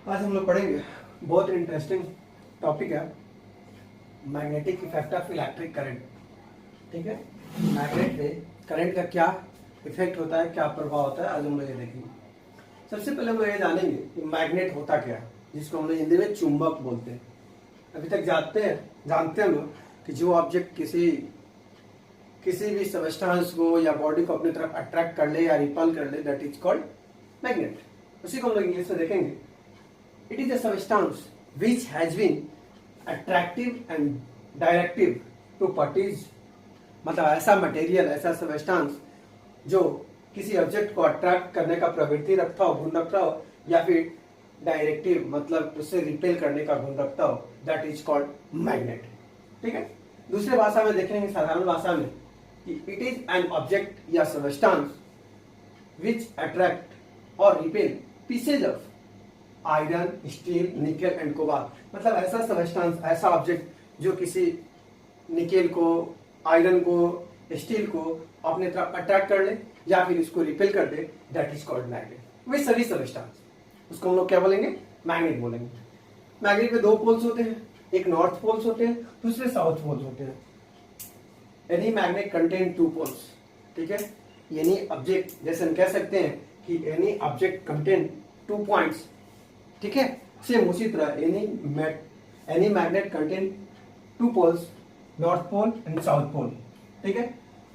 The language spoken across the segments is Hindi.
आज हम लोग पढ़ेंगे, बहुत इंटरेस्टिंग टॉपिक है, magnetic effect of electric current. ठीक है, मैग्नेट पे करंट का क्या इफेक्ट होता है, क्या प्रभाव होता है, आज हम लोग ये देखेंगे। सबसे पहले हम लोग ये जानेंगे कि मैग्नेट होता क्या है, जिसको हम लोग हिंदी में चुंबक बोलते हैं। अभी तक जानते हैं हम लोग कि जो ऑब्जेक्ट किसी भी सबस्टांस को या बॉडी को अपनी तरफ अट्रैक्ट कर ले या रिपल कर ले, दैट इज कॉल्ड मैग्नेट। उसी को हम लोग इंग्लिश में देखेंगे। It is a substance which has been attractive and directive properties। मतलब ऐसा मटेरियल, ऐसा सबस्टांस जो किसी ऑब्जेक्ट को अट्रैक्ट करने का प्रवृत्ति रखता हो, गुण रखता हो, या फिर डायरेक्टिव मतलब उससे रिपेल करने का गुण रखता हो, दैट इज कॉल्ड मैग्नेट। ठीक है, दूसरे भाषा में देखेंगे, साधारण भाषा में, कि इट इज एन ऑब्जेक्ट या सबस्टांस विच अट्रैक्ट और repel pieces of iron, steel, nickel and cobalt. मतलब ऐसा सबस्टांस, ऐसा ऑब्जेक्ट जो किसी निकेल को, आयरन को, स्टील को अपने तरफ अट्रैक्ट कर ले या फिर इसको रिपेल कर दे, दैट इज कॉल्ड मैग्नेट। वे सभी सबस्टांस, उसको हम लोग क्या बोलेंगे, मैग्नेट बोलेंगे। मैग्नेट में दो पोल्स होते हैं, एक नॉर्थ पोल्स होते हैं, दूसरे साउथ पोल्स होते हैं। Any magnet contain two poles. ठीक है, एनी ऑब्जेक्ट, जैसे हम कह सकते हैं कि any object contain two points. ठीक है, सेम उसी तरह any magnet contain two poles, north pole and south pole. ठीक है,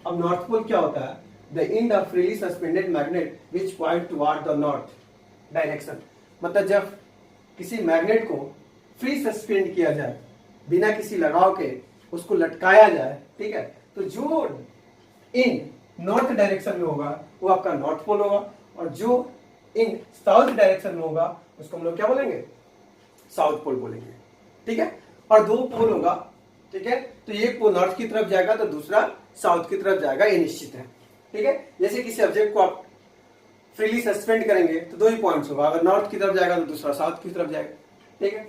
अब नॉर्थ पोल क्या होता है, the end of freely suspended magnet which point toward the north direction. मतलब जब किसी मैग्नेट को फ्री सस्पेंड किया जाए, बिना किसी लगाव के उसको लटकाया जाए, ठीक है, तो जो इन नॉर्थ डायरेक्शन में होगा वो आपका नॉर्थ पोल होगा, और जो इन साउथ डायरेक्शन में होगा उसको हम लोग क्या बोलेंगे, साउथ पोल बोलेंगे। ठीक है, और दो पोल होगा। ठीक है, तो एक पोल नॉर्थ की तरफ जाएगा तो दूसरा साउथ की तरफ जाएगा, ये निश्चित है। ठीक है, जैसे किसी ऑब्जेक्ट को आप फ्रीली सस्पेंड करेंगे तो दो ही पॉइंट्स होगा, अगर नॉर्थ की तरफ जाएगा तो दूसरा साउथ की तरफ जाएगा। ठीक है,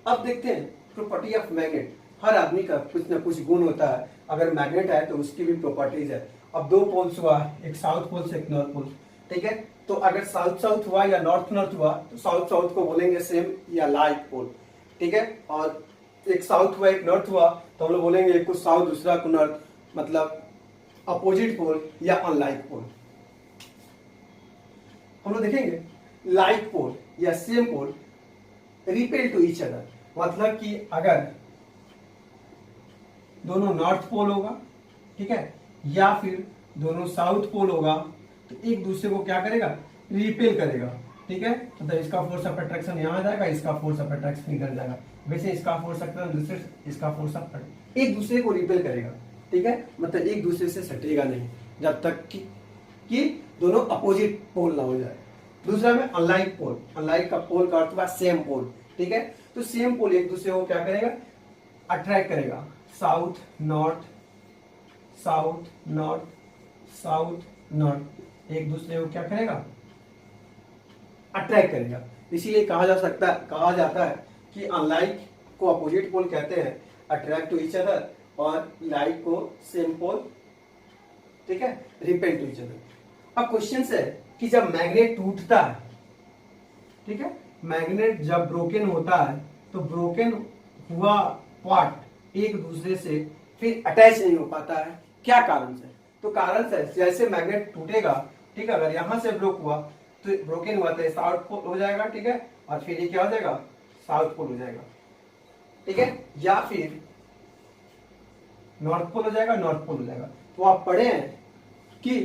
अब देखते हैं प्रॉपर्टी ऑफ मैग्नेट। हर आदमी का कुछ ना कुछ गुण होता है, अगर मैग्नेट है तो उसकी भी प्रॉपर्टीज है। अब दो पोल्स हुआ, एक साउथ पोल से एक नॉर्थ पोल। ठीक है, तो अगर साउथ साउथ हुआ या नॉर्थ नॉर्थ हुआ तो साउथ साउथ को बोलेंगे सेम या लाइक पोल। ठीक है, और एक साउथ हुआ एक नॉर्थ हुआ तो हम लोग बोलेंगे एक को साउथ दूसरा को नॉर्थ, मतलब अपोजिट पोल या अनलाइक पोल। हम लोग देखेंगे लाइक पोल या same pole repel to each other. मतलब कि अगर दोनों नॉर्थ पोल होगा, ठीक है, या फिर दोनों साउथ पोल होगा, तो एक दूसरे को क्या करेगा, रिपेल करेगा। ठीक है, मतलब इसका फोर्स ऑफ अट्रैक्शन यहाँ जाएगा, इसका फोर्स ऑफ अट्रैक्शन इधर जाएगा। वैसे इसका फोर्स अट्रैक्शन दूसरे, इसका फोर्स ऑफ एक दूसरे को रिपेल करेगा। ठीक है, मतलब एक दूसरे से सटेगा नहीं जब तक कि दोनों अपोजिट पोल ना हो जाए। दूसरा में अनलाइक पोल। अनलाइक का पोल का अर्थ हुआ सेम पोल। ठीक है, तो सेम पोल एक दूसरे को क्या करेगा, अट्रैक्ट करेगा। South north, south north, south north, एक दूसरे को क्या करेगा, अट्रैक्ट करेगा। इसीलिए कहा जाता है कि अनलाइक को अपोजिट पोल कहते हैं, अट्रैक्ट टू ईच अदर, और लाइक को सेम पोल, ठीक है, रिपेल टू ईच अदर। अब क्वेश्चन है कि जब मैग्नेट टूटता है, ठीक है, मैग्नेट जब ब्रोकन होता है तो ब्रोकन हुआ पार्ट एक दूसरे से फिर अटैच नहीं हो पाता है। क्या कारण से, तो कारण से जैसे मैग्नेट टूटेगा, ठीक है, अगर यहां से ब्रोक हुआ तो ब्रोकन हुआ तो साउथ पोल हो जाएगा। ठीक है, और फिर ये क्या हो जाएगा, साउथ पोल हो जाएगा। ठीक है, या फिर नॉर्थ पोल हो जाएगा, नॉर्थ पोल हो जाएगा। तो आप पढ़े हैं कि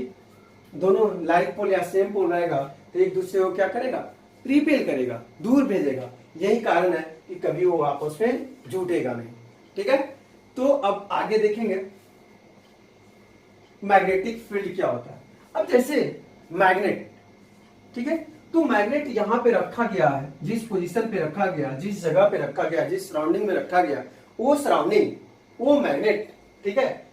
दोनों लाइक पोल या सेम पोल रहेगा तो एक दूसरे को क्या करेगा, रिपेल करेगा, दूर भेजेगा। यही कारण है कि कभी वो आपस में जुटेगा नहीं। ठीक है, तो अब आगे देखेंगे मैग्नेटिक फील्ड क्या होता है। अब जैसे मैग्नेट, ठीक है, तो मैग्नेट यहां पे रखा गया है, जिस पोजीशन पे रखा गया, जिस जगह पे रखा गया, जिस सराउंडिंग में रखा गया, वो सराउंडिंग, वो मैग्नेट, ठीक है,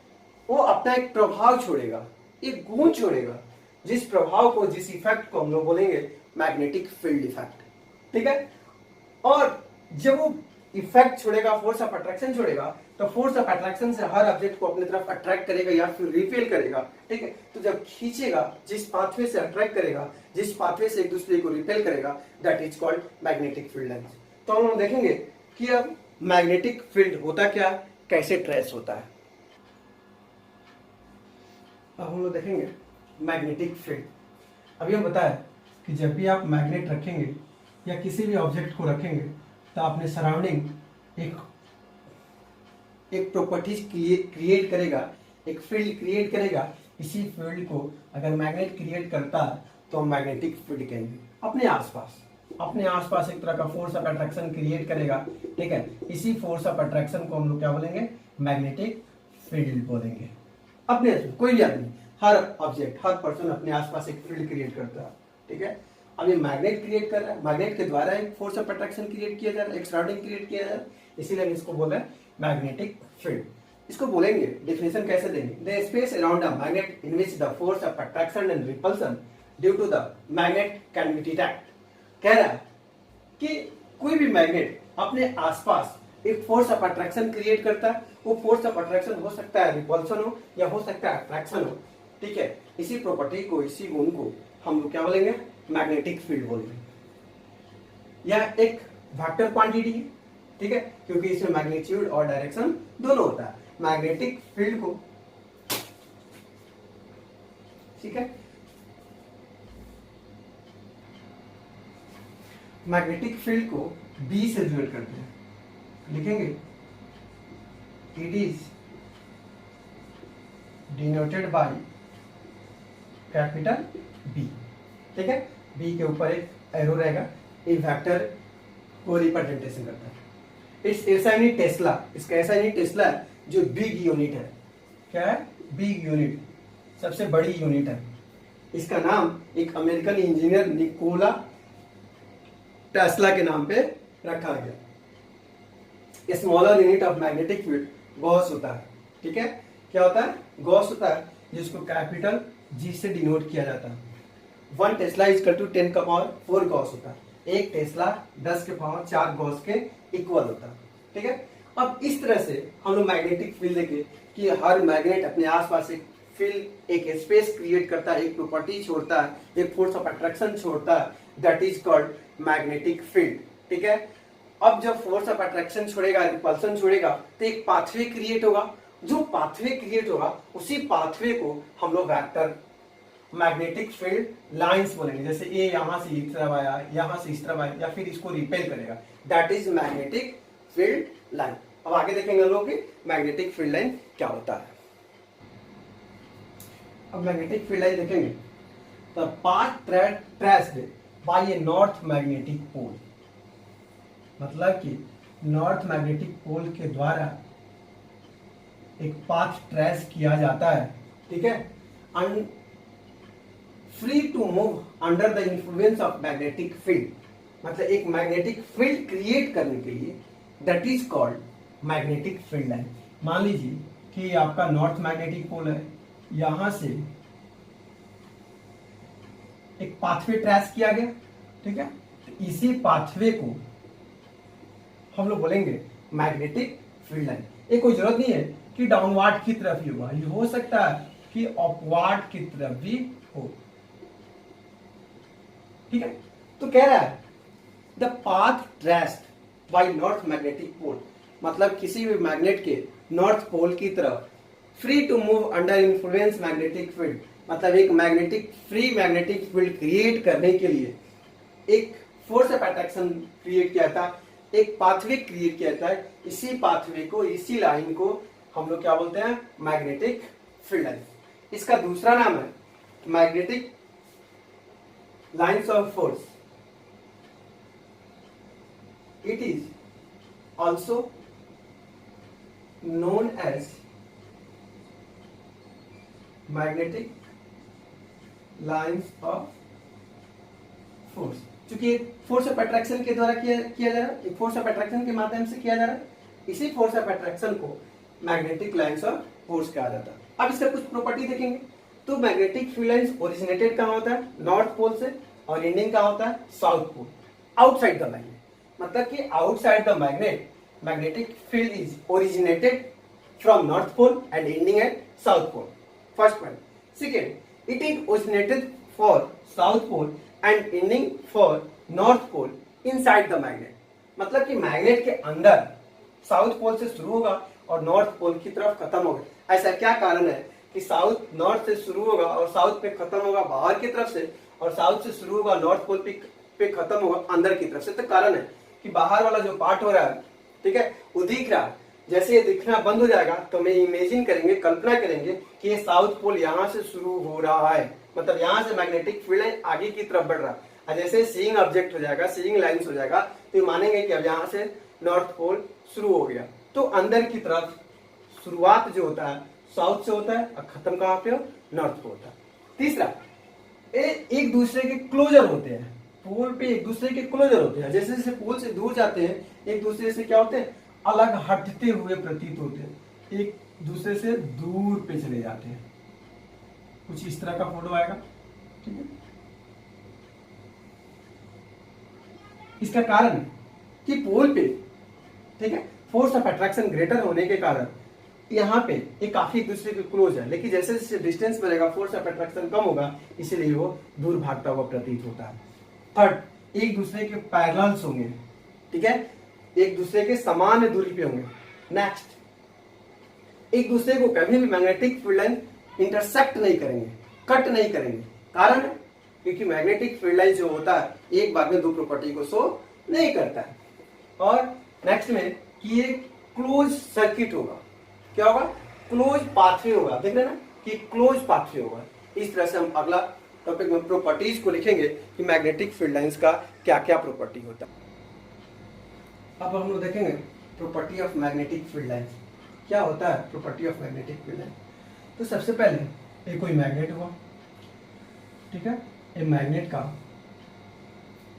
वो अपना एक प्रभाव छोड़ेगा, एक गुण छोड़ेगा, जिस प्रभाव को, जिस इफेक्ट को हम लोग बोलेंगे मैग्नेटिक फील्ड इफेक्ट। ठीक है, और जब वो इफेक्ट छोड़ेगा, फोर्स ऑफ अट्रैक्शन छोड़ेगा, तो फोर्स ऑफ अट्रैक्शन से हर ऑब्जेक्ट को अपनी तरफ अट्रैक्ट करेगा या फिर रिपेल करेगा, ठीक है। तो जब खींचेगा, जिस पाथवे से अट्रैक्ट करेगा, जिस पाथवे से एक दूसरे को रिपेल करेगा, that is called magnetic field lines. तो हम लोग देखेंगे कि अब मैग्नेटिक फील्ड होता क्या, कैसे ट्रेस होता है। अब हम लोग देखेंगे मैग्नेटिक फील्ड। अभी हम बताया कि जब भी आप मैग्नेट रखेंगे या किसी भी ऑब्जेक्ट को रखेंगे तो अपने सराउंडिंग एक प्रॉपर्टीज क्रिएट करेगा, एक फील्ड क्रिएट करेगा। इसी फील्ड को अगर मैग्नेट क्रिएट करता है तो हम मैग्नेटिक फील्ड कहेंगे। अपने आसपास एक तरह का फोर्स ऑफ अट्रैक्शन क्रिएट करेगा, ठीक है। इसी फोर्स ऑफ अट्रैक्शन को हम लोग क्या बोलेंगे, मैग्नेटिक फील्ड बोलेंगे। अपने कोई भी आदमी, हर ऑब्जेक्ट, हर पर्सन अपने आसपास एक फील्ड क्रिएट करता है, ठीक है। अब ये मैग्नेट क्रिएट कर रहा है, मैग्नेट के द्वारा एक फोर्स ऑफ अट्रैक्शन क्रिएट किया जा रहा है, एक सराउंडिंग क्रिएट किया जा रहा है, इसीलिए हम इसको बोल रहे हैं मैग्नेटिक फील्ड। इसको बोलेंगे, डेफिनेशन कैसे देंगे, the space around a magnet in which the force of attraction and repulsion due to the magnet can be detect. कह रहा है कि कोई भी मैग्नेट अपने आसपास एक फोर्स ऑफ अट्रैक्शन क्रिएट करता है। वो फोर्स ऑफ अट्रैक्शन हो सकता है रिपल्सन हो या हो सकता है अट्रैक्शन हो, ठीक है। इसी प्रॉपर्टी को, इसी गुण को हम लोग क्या बोलेंगे, मैग्नेटिक फील्ड बोलेंगे। यह एक वेक्टर क्वांटिटी है, ठीक है, क्योंकि इसमें मैग्नीट्यूड और डायरेक्शन दोनों होता है। मैग्नेटिक फील्ड को, ठीक है, मैग्नेटिक फील्ड को बी से डिनोट करते हैं, लिखेंगे it is denoted by capital B, ठीक है। बी के ऊपर एक एरो रहेगा, एक वेक्टर को रिप्रेजेंटेशन करता है। इट्स ऐसा नहीं टेस्ला, इसका ऐसा नहीं टेस्ला है जो बिग यूनिट है। क्या है, बिग यूनिट, सबसे बड़ी यूनिट है। इसका नाम एक अमेरिकन इंजीनियर निकोला टेस्ला के नाम पे रखा गया। Smaller unit of magnetic field Gauss होता है, ठीक है। क्या होता है, गॉस होता है, जिसको कैपिटल जी से डिनोट किया जाता है। 1 टेस्ला इज इक्वल टू 10 का पावर 4 गॉस होता है। एक टेस्ला 10 के पावर 4 गॉस के इक्वल होता है, ठीक है। अब इस तरह से हम लोग मैग्नेटिक फील्ड देखे कि हर मैग्नेट अपने आसपास एक फील्ड, एक स्पेस क्रिएट करता है, एक प्रॉपर्टी छोड़ता है, एक फोर्स ऑफ अट्रैक्शन छोड़ता है, that is called magnetic field, ठीक है। अब जब फोर्स ऑफ अट्रैक्शन छोड़ेगा, रिपल्सन छोड़ेगा, तो एक पाथवे क्रिएट होगा। जो पाथवे क्रिएट होगा उसी पाथवे को हम लोग वेक्टर मैग्नेटिक फील्ड लाइंस बोलेंगे। जैसे ये यहां से इस तरफ आया, यहां से इस तरफ आया, या फिर इसको रिपेल करेगा, that is magnetic field line. अब आगे देखेंगे हम लोग कि मैग्नेटिक फील्ड लाइन क्या होता है। अब मैग्नेटिक फील्ड लाइन देखेंगे तो पाथ ट्रेस्ड बाय ए नॉर्थ मैग्नेटिक पोल, मतलब कि नॉर्थ मैग्नेटिक पोल के द्वारा एक पाथ ट्रेस किया जाता है, ठीक है। Free to move under the influence of magnetic field, मतलब एक मैग्नेटिक फील्ड क्रिएट करने के लिए, that is called magnetic field line. मान लीजिए कि आपका नॉर्थ मैग्नेटिक पोल है, यहां से एक पाथवे ट्रेस किया गया, ठीक है। तो इसी पाथवे को हम लोग बोलेंगे मैग्नेटिक फील्ड लाइन। ये कोई जरूरत नहीं है कि डाउनवर्ड की तरफ ही होगा, ये हो सकता है कि अपवर्ड की तरफ भी हो, ठीक है। तो कह रहा है the path traced by north magnetic pole, मतलब किसी भी मैग्नेट के नॉर्थ पोल की तरफ free to move under influence magnetic field, मतलब एक magnetic free magnetic field create करने के लिए एक फोर्स ऑफ अट्रैक्शन क्रिएट किया था, एक पाथवे क्रिएट किया था। इसी पाथवे को, इसी लाइन को हम लोग क्या बोलते हैं, मैग्नेटिक फील्ड लाइन। इसका दूसरा नाम है magnetic lines of force. It is also known as magnetic lines of force. चूंकि फोर्स ऑफ अट्रैक्शन के द्वारा किया जा रहा है, फोर्स ऑफ अट्रैक्शन के माध्यम से किया जा रहा है, इसी फोर्स ऑफ अट्रैक्शन को मैग्नेटिक लाइन्स ऑफ फोर्स कहा जाता है। अब इसका कुछ प्रॉपर्टी देखेंगे तो मैग्नेटिक फील्ड लाइन्स ओरिजिनेटेड कहाँ होता है, नॉर्थ पोल से, और एंडिंग कहाँ होता है, south pole, outside the magnet. मतलब कि outside the magnet magnetic field is originated from north pole and ending at south pole. First point. Second, it is originated for south pole and ending for north pole inside the magnet. मतलब कि मैग्नेट के अंदर साउथ पोल से शुरू होगा और नॉर्थ पोल की तरफ खत्म होगा। ऐसा क्या कारण है कि साउथ नॉर्थ से शुरू होगा और साउथ पे खत्म होगा बाहर की तरफ से, और साउथ से शुरू होगा नॉर्थ पोल पे खत्म होगा अंदर की तरफ से? तो कारण है कि बाहर वाला जो पार्ट हो रहा है, ठीक है, वो दिख रहा है। जैसे ये दिखना बंद हो जाएगा तो मैं इमेजिन करेंगे, कल्पना करेंगे कि ये साउथ पोल यहाँ से शुरू हो रहा है, मतलब यहाँ से मैग्नेटिक फील्ड आगे की तरफ बढ़ रहा है। और जैसे सीइंग ऑब्जेक्ट हो जाएगा, सीइंग लाइंस हो जाएगा, तो मानेंगे कि अब यहाँ से नॉर्थ पोल शुरू हो गया। तो अंदर की तरफ शुरुआत जो होता है साउथ से होता है और खत्म कहाँ पे हो? नॉर्थ पे होता है। तीसरा, एक दूसरे के क्लोजर होते हैं, पोल पे एक दूसरे के क्लोजर होते हैं। जैसे जैसे पोल से दूर जाते हैं एक दूसरे से क्या होते हैं? अलग हटते हुए प्रतीत होते हैं, एक दूसरे से दूर पे चले जाते हैं। कुछ इस तरह का फोटो आएगा, ठीक है। इसका कारण कि पोल पे, ठीक है, फोर्स ऑफ अट्रैक्शन ग्रेटर होने के कारण यहाँ पे ये काफी एक दूसरे के क्लोज है, लेकिन जैसे जैसे डिस्टेंस बढ़ेगा फोर्स ऑफ अट्रैक्शन कम होगा, इसीलिए वो दूर भागता हुआ प्रतीत होता है। थर्ड, एक दूसरे के पैरेलल्स होंगे, ठीक है, एक दूसरे के समान दूरी पे होंगे। नेक्स्ट, एक दूसरे को कभी भी मैग्नेटिक फील्ड लाइन इंटरसेक्ट नहीं करेंगे, कट नहीं करेंगे। कारण है क्योंकि मैग्नेटिक फील्ड लाइन जो होता है एक बार में दो प्रॉपर्टी को शो नहीं करता है। और नेक्स्ट में कि ये क्लोज सर्किट होगा, क्या होगा? क्लोज पाथवे होगा। देख रहे हैं ना कि क्लोज पाथवे होगा। इस तरह से हम अगला टॉपिक में प्रॉपर्टीज को लिखेंगे कि मैग्नेटिक फील्ड लाइंस का क्या क्या प्रॉपर्टी होता है। अब हम लोग देखेंगे property of magnetic field lines. क्या होता है property of magnetic field line? तो सबसे पहले ये कोई मैग्नेट हुआ, ठीक है, ये मैग्नेट का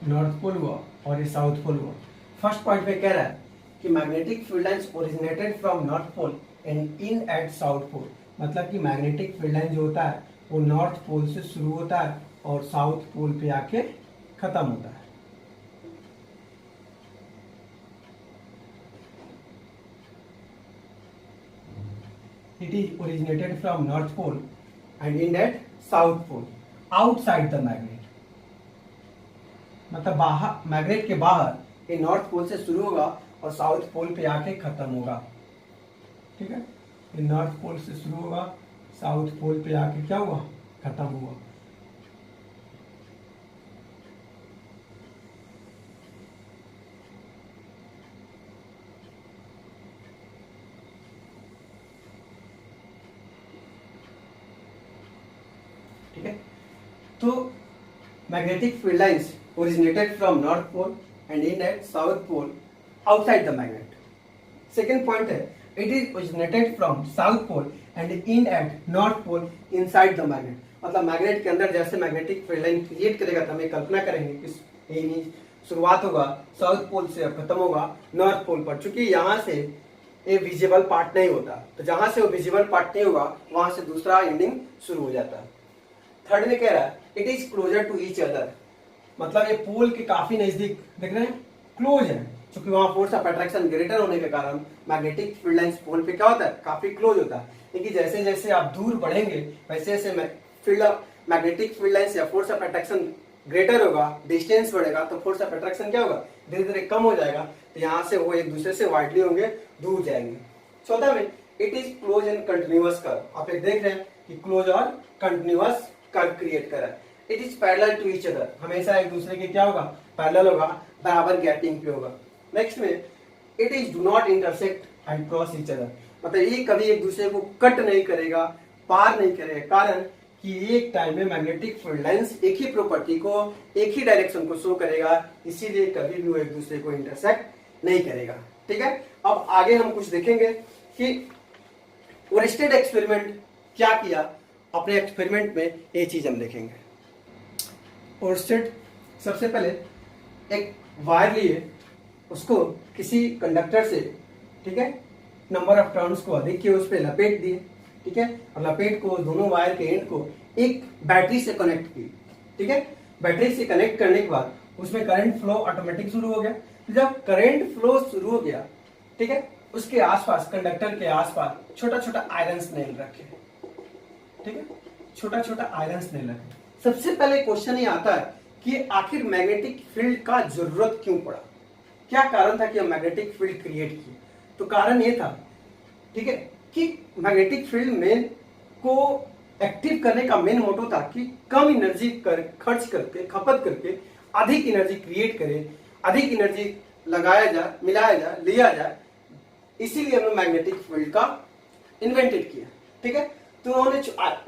नॉर्थ पोल हुआ और ये साउथ पोल हुआ। फर्स्ट पॉइंट पे कह रहा है कि magnetic field lines originated from north pole and in at south pole. मतलब कि मैग्नेटिक फील्ड लाइन जो होता है वो नॉर्थ पोल से शुरू होता है और साउथ पोल पे आके खत्म होता है। It is originated from north pole and end at south pole outside the magnet। मतलब बाहर, मैग्नेट के बाहर ये नॉर्थ पोल से शुरू होगा और साउथ पोल पे आके खत्म होगा, ठीक है। ये नॉर्थ पोल से शुरू होगा, साउथ पोल पे आके क्या हुआ? खत्म हुआ। ठीक है, तो magnetic field lines originated from north pole and in at south pole outside the magnet. Second point है it is originated from south pole and in at north pole inside the magnet. मतलब मैग्नेट के अंदर जैसे मैग्नेटिक फील्ड लाइन क्रिएट करेगा तो हमें कल्पना करेंगे कि शुरुआत होगा साउथ पोल से, खत्म होगा नॉर्थ पोल पर। चूंकि यहाँ से ये विजिबल पार्ट नहीं होता, तो जहां से वो विजिबल पार्ट नहीं होगा वहां से दूसरा एंडिंग शुरू हो जाता है। थर्ड में कह रहा है it is closer to each other. मतलब ये पोल के काफी नजदीक, देख रहे हैं, क्लोज है। क्योंकि वहां फोर्स ऑफ अट्रैक्शन ग्रेटर होने के कारण मैग्नेटिक फील्ड लाइंस पोल पे क्या होता है? काफी क्लोज होता है। लेकिन जैसे जैसे आप दूर बढ़ेंगे वैसे वैसे मैग्नेटिक फील्ड लाइंस या फोर्स ऑफ अट्रैक्शन ग्रेटर होगा, डिस्टेंस बढ़ेगा तो फोर्स ऑफ अट्रैक्शन क्या होगा? धीरे धीरे कम हो जाएगा, तो यहाँ से वो एक दूसरे से वाइडली होंगे, दूर जाएंगे। चौथा में it is close and continuous curve. आप एक देख रहे हैं कि क्लोज और कंटिन्यूअस कर्व क्रिएट कर रहा है। It is parallel to each other, हमेशा एक दूसरे के क्या होगा? पैरेलल होगा, बराबर गैपिंग पे होगा। नेक्स्ट में it is do not intersect and cross each other. मतलब ये कभी एक दूसरे को कट नहीं करेगा, पार नहीं करेगा। कारण कि एक टाइम में मैग्नेटिक फील्ड लाइंस एक ही प्रॉपर्टी को, एक ही डायरेक्शन को शो करेगा, इसीलिए कभी भी वो एक दूसरे को इंटरसेक्ट नहीं करेगा। ठीक है, अब आगे हम कुछ देखेंगे कि ओरेस्टेड एक्सपेरिमेंट क्या किया। अपने एक्सपेरिमेंट में ये चीज हम देखेंगे। ओरेस्टेड सबसे पहले एक वायर लिए, उसको किसी कंडक्टर से, ठीक है, नंबर ऑफ टर्न्स को अधिक किए, उस पर लपेट दिए, ठीक है, और लपेट को दोनों वायर के एंड को एक बैटरी से कनेक्ट की। ठीक है, बैटरी से कनेक्ट करने के बाद उसमें करंट फ्लो ऑटोमेटिक शुरू हो गया। जब करंट फ्लो शुरू हो गया ठीक है, उसके आसपास, कंडक्टर के आसपास छोटा छोटा आयरन नेल रखे हैं, ठीक है, छोटा छोटा आयरन नेल रखे। सबसे पहले क्वेश्चन ये आता है कि आखिर मैग्नेटिक फील्ड का जरूरत क्यों पड़ा, क्या कारण था कि हम मैग्नेटिक फील्ड क्रिएट किए। तो कारण ये था, ठीक है, कि मैग्नेटिक फील्ड में को एक्टिव करने का मेन मोटो था कि कम एनर्जी खर्च करके, खपत करके अधिक एनर्जी क्रिएट करे, अधिक एनर्जी लगाया जाए, मिलाया जाए, लिया जाए। इसीलिए हमने मैग्नेटिक फील्ड का इन्वेंटेड किया, ठीक है। तो उन्होंने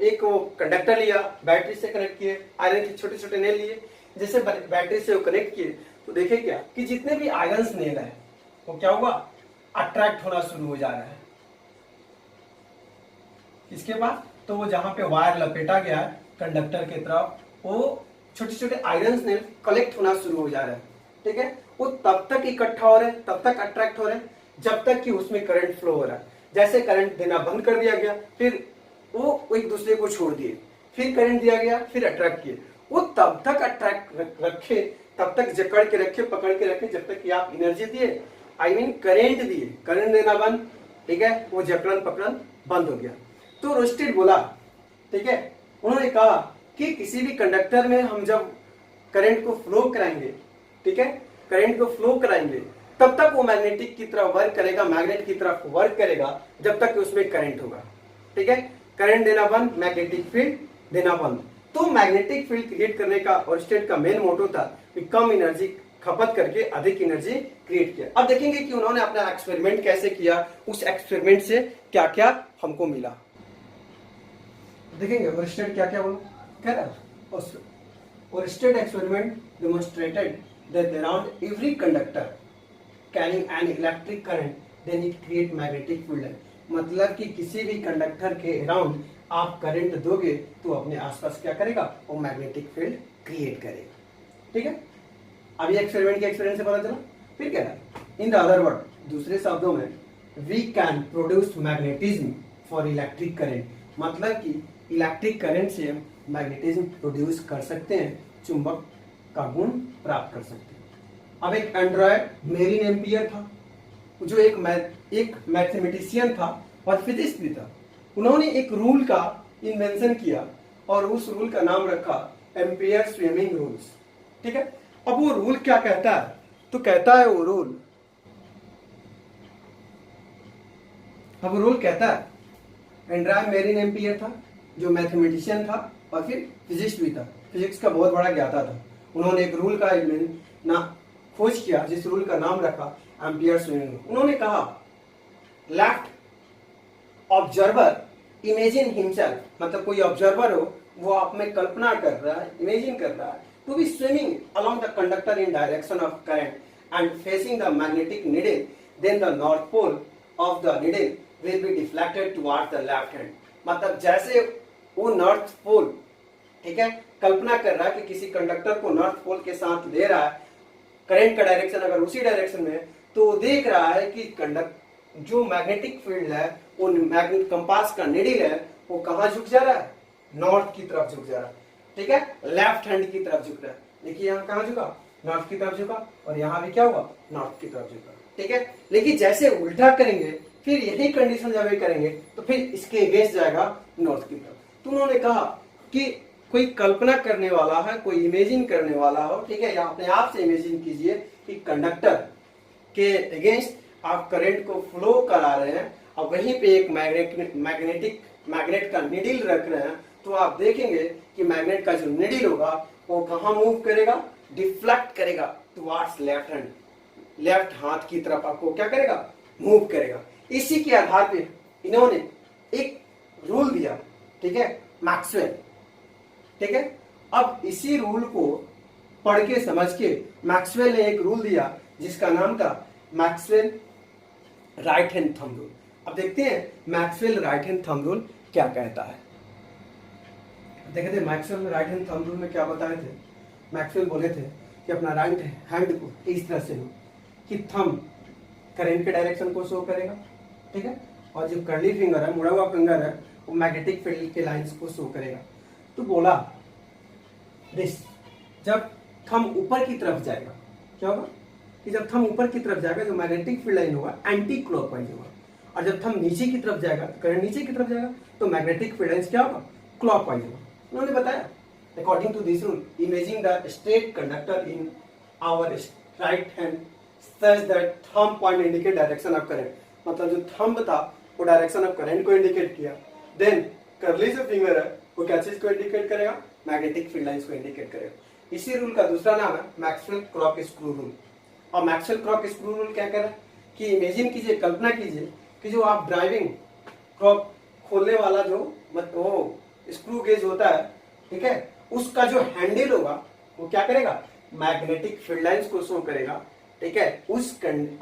एक वो कंडक्टर लिया, बैटरी से कनेक्ट किए, आयरन के छोटे छोटे नेल लिए, जैसे बैटरी से वो कनेक्ट किए तो देखे क्या कि जितने भी आयरन नेल है वो क्या हुआ, अट्रैक्ट होना शुरू हो जा रहा है। इसके बाद तो वो जहां पे वायर लपेटा गया है कंडक्टर की तरफ, वो छोटे छोटे आयरन नेल कलेक्ट होना शुरू हो जा रहा है, ठीक है। वो तब तक इकट्ठा हो रहे हैं, तब तक अट्रैक्ट हो रहे हैं जब तक कि उसमें करंट फ्लो हो रहा है। जैसे करंट देना बंद कर दिया गया, फिर वो एक दूसरे को छोड़ दिए, फिर करंट दिया गया, फिर अट्रैक्ट किए। वो तब तक अट्रैक्ट रखे, तब तक जकड़ के रखे, पकड़ के रखे जब तक कि आप एनर्जी दिए, आई मीन करेंट दिए, करंट देना बंद, ठीक है, वो जकड़न पकड़न बंद हो गया। तो रोस्टेड बोला, ठीक है, उन्होंने कहा कि किसी भी कंडक्टर में हम जब करंट को फ्लो कराएंगे, ठीक है, करंट को फ्लो कराएंगे तब तक वो मैग्नेटिक की तरह वर्क करेगा, मैग्नेट की तरफ वर्क करेगा जब तक कि उसमें करंट होगा, ठीक है। करंट देना बंद, मैग्नेटिक फील्ड देना बंद। तो मैग्नेटिक फील्ड क्रिएट करने का ओरस्टेड का मेन मोटो था कि कम एनर्जी खपत करके अधिक एनर्जी क्रिएट किया। अब देखेंगे कि उन्होंने अपना एक्सपेरिमेंट कैसे किया, उस एक्सपेरिमेंट से क्या क्या हमको मिला, देखेंगे। ओरस्टेड क्या क्या बोला, कह रहा Oersted experiment demonstrated that around every conductor carrying an electric current then it create magnetic field है। मतलब कि किसी भी कंडक्टर के अराउंड आप करंट दोगे तो अपने आसपास क्या करेगा, वो मैग्नेटिक फील्ड क्रिएट करेगा, ठीक है। अब ये एक्सपेरिमेंट के एक्सपीरियंस से पता चला। फिर कह रहा है इन द अदर वर्ड, दूसरे शब्दों में, we can produce magnetism for electric current, मतलब कि इलेक्ट्रिक करंट से हम मैग्नेटिज्म प्रोड्यूस कर सकते हैं, चुंबक का गुण प्राप्त कर सकते हैं। अब एक एंड्रॉयड मेरिन एम्पियर था, जो एक मैथमेटिशियन था और फिजिक्स भी था। उन्होंने एक रूल का इन्वेंशन किया और उस रूल का नाम रखा एम्पियर स्विमिंग रूल्स, ठीक है। अब वो रूल क्या कहता है, तो कहता है वो रूल, अब रूल कहता है, एंड्रॉयड मेरिन एम्पियर था जो मैथमेटिशियन था और फिर फिजिक्स भी था, फिजिक्स का बहुत बड़ा ज्ञाता था। उन्होंने एक रूल का खोज किया जिस रूल का नाम रखा एम्पियर स्विमिंग रूल। उन्होंने कहा लेफ्ट ऑब्जर्वर इमेजिन हिमसेल्फ, मतलब कोई ऑब्जर्वर हो वो आप में कल्पना कर रहा है, इमेजिन कर रहा है, to be swimming along the conductor in direction of current and facing the magnetic needle, then the north pole of the needle will be deflected towards the left hand. मतलब जैसे वो नॉर्थ पोल, ठीक है, कल्पना कर रहा है कि किसी कंडक्टर को नॉर्थ पोल के साथ ले रहा है, करंट का डायरेक्शन अगर उसी डायरेक्शन में, तो वो देख रहा है कि जो मैग्नेटिक फील्ड है, वो मैग्नेट कंपास का निडल है, वो कहां झुक जा रहा है, नॉर्थ की तरफ झुक जा रहा है, ठीक है, लेफ्ट हैंड की तरफ झुक रहा है। देखिए यहाँ कहां झुका, नॉर्थ की तरफ झुका, और यहाँ भी क्या हुआ, नॉर्थ की तरफ झुका, ठीक है। लेकिन जैसे उल्टा करेंगे, फिर यही कंडीशन जब करेंगे तो फिर इसके अगेंस्ट जाएगा नॉर्थ की तरफ। तो उन्होंने कहा कि कोई कल्पना करने वाला है, कोई इमेजिन करने वाला हो, ठीक है, या अपने आप से इमेजिन कीजिए कि कंडक्टर के अगेंस्ट आप करंट को फ्लो करा रहे हैं और वहीं पे एक मैग्नेट का निडल रख रहे हैं, तो आप देखेंगे कि मैग्नेट का जो निडल होगा वो कहाँ मूव करेगा, डिफ्लेक्ट करेगा टुवर्ड्स लेफ्ट हैंड, लेफ्ट हाथ की तरफ आपको क्या करेगा, मूव करेगा। इसी के आधार पे इन्होंने एक रूल दिया, ठीक है, मैक्सवेल, ठीक है। अब इसी रूल को पढ़ के समझ के मैक्सवेल ने एक रूल दिया जिसका नाम था Maxwell right hand thumb rule. अब देखते हैं Maxwell right hand thumb rule क्या कहता है। देखते हैं Maxwell right hand thumb rule में क्या बताए थे। मैक्सवेल बोले थे कि अपना राइट हैंड को इस तरह से लो कि थंब करंट के डायरेक्शन को शो करेगा, ठीक है, और जो कर्ली फिंगर है, मुड़ा हुआ फिंगर है, वो मैग्नेटिक फील्ड के लाइंस को शो करेगा। तो बोला दिस, जब थंब ऊपर की तरफ जाएगा क्या होगा, कि जब थंब ऊपर की तरफ जाएगा जो मैग्नेटिक फील्ड लाइन होगा एंटी क्लॉकवाइज होगा, और जब थंब नीचे की तरफ जाएगा तो करंट नीचे की तरफ जाएगा तो मैग्नेटिक फील्ड लाइन क्या होगा, क्लॉकवाइज होगा। उन्होंने बताया according to this rule imaging the straight conductor in our right hand such that thumb point indicate direction of current, मतलब जो थंब था वो डायरेक्शन ऑफ करंट को इंडिकेट किया, देन कर्ली जो फिंगर है वो क्या चीज को इंडिकेट करेगा, मैग्नेटिक फील्ड लाइंस को इंडिकेट करेगा। इसी रूल का दूसरा नाम है मैक्सवेल क्रॉक स्क्रू रूल। और मैक्सवेल क्रॉक स्क्रू रूल क्या कह रहा है कि इमेजिन कीजिए, कल्पना कीजिए कि जो आप ड्राइविंग क्रॉक खोलने वाला जो वो स्क्रू गेज होता है, ठीक है, उसका जो हैंडल होगा वो क्या करेगा, मैग्नेटिक फील्ड लाइंस को शो करेगा, ठीक है,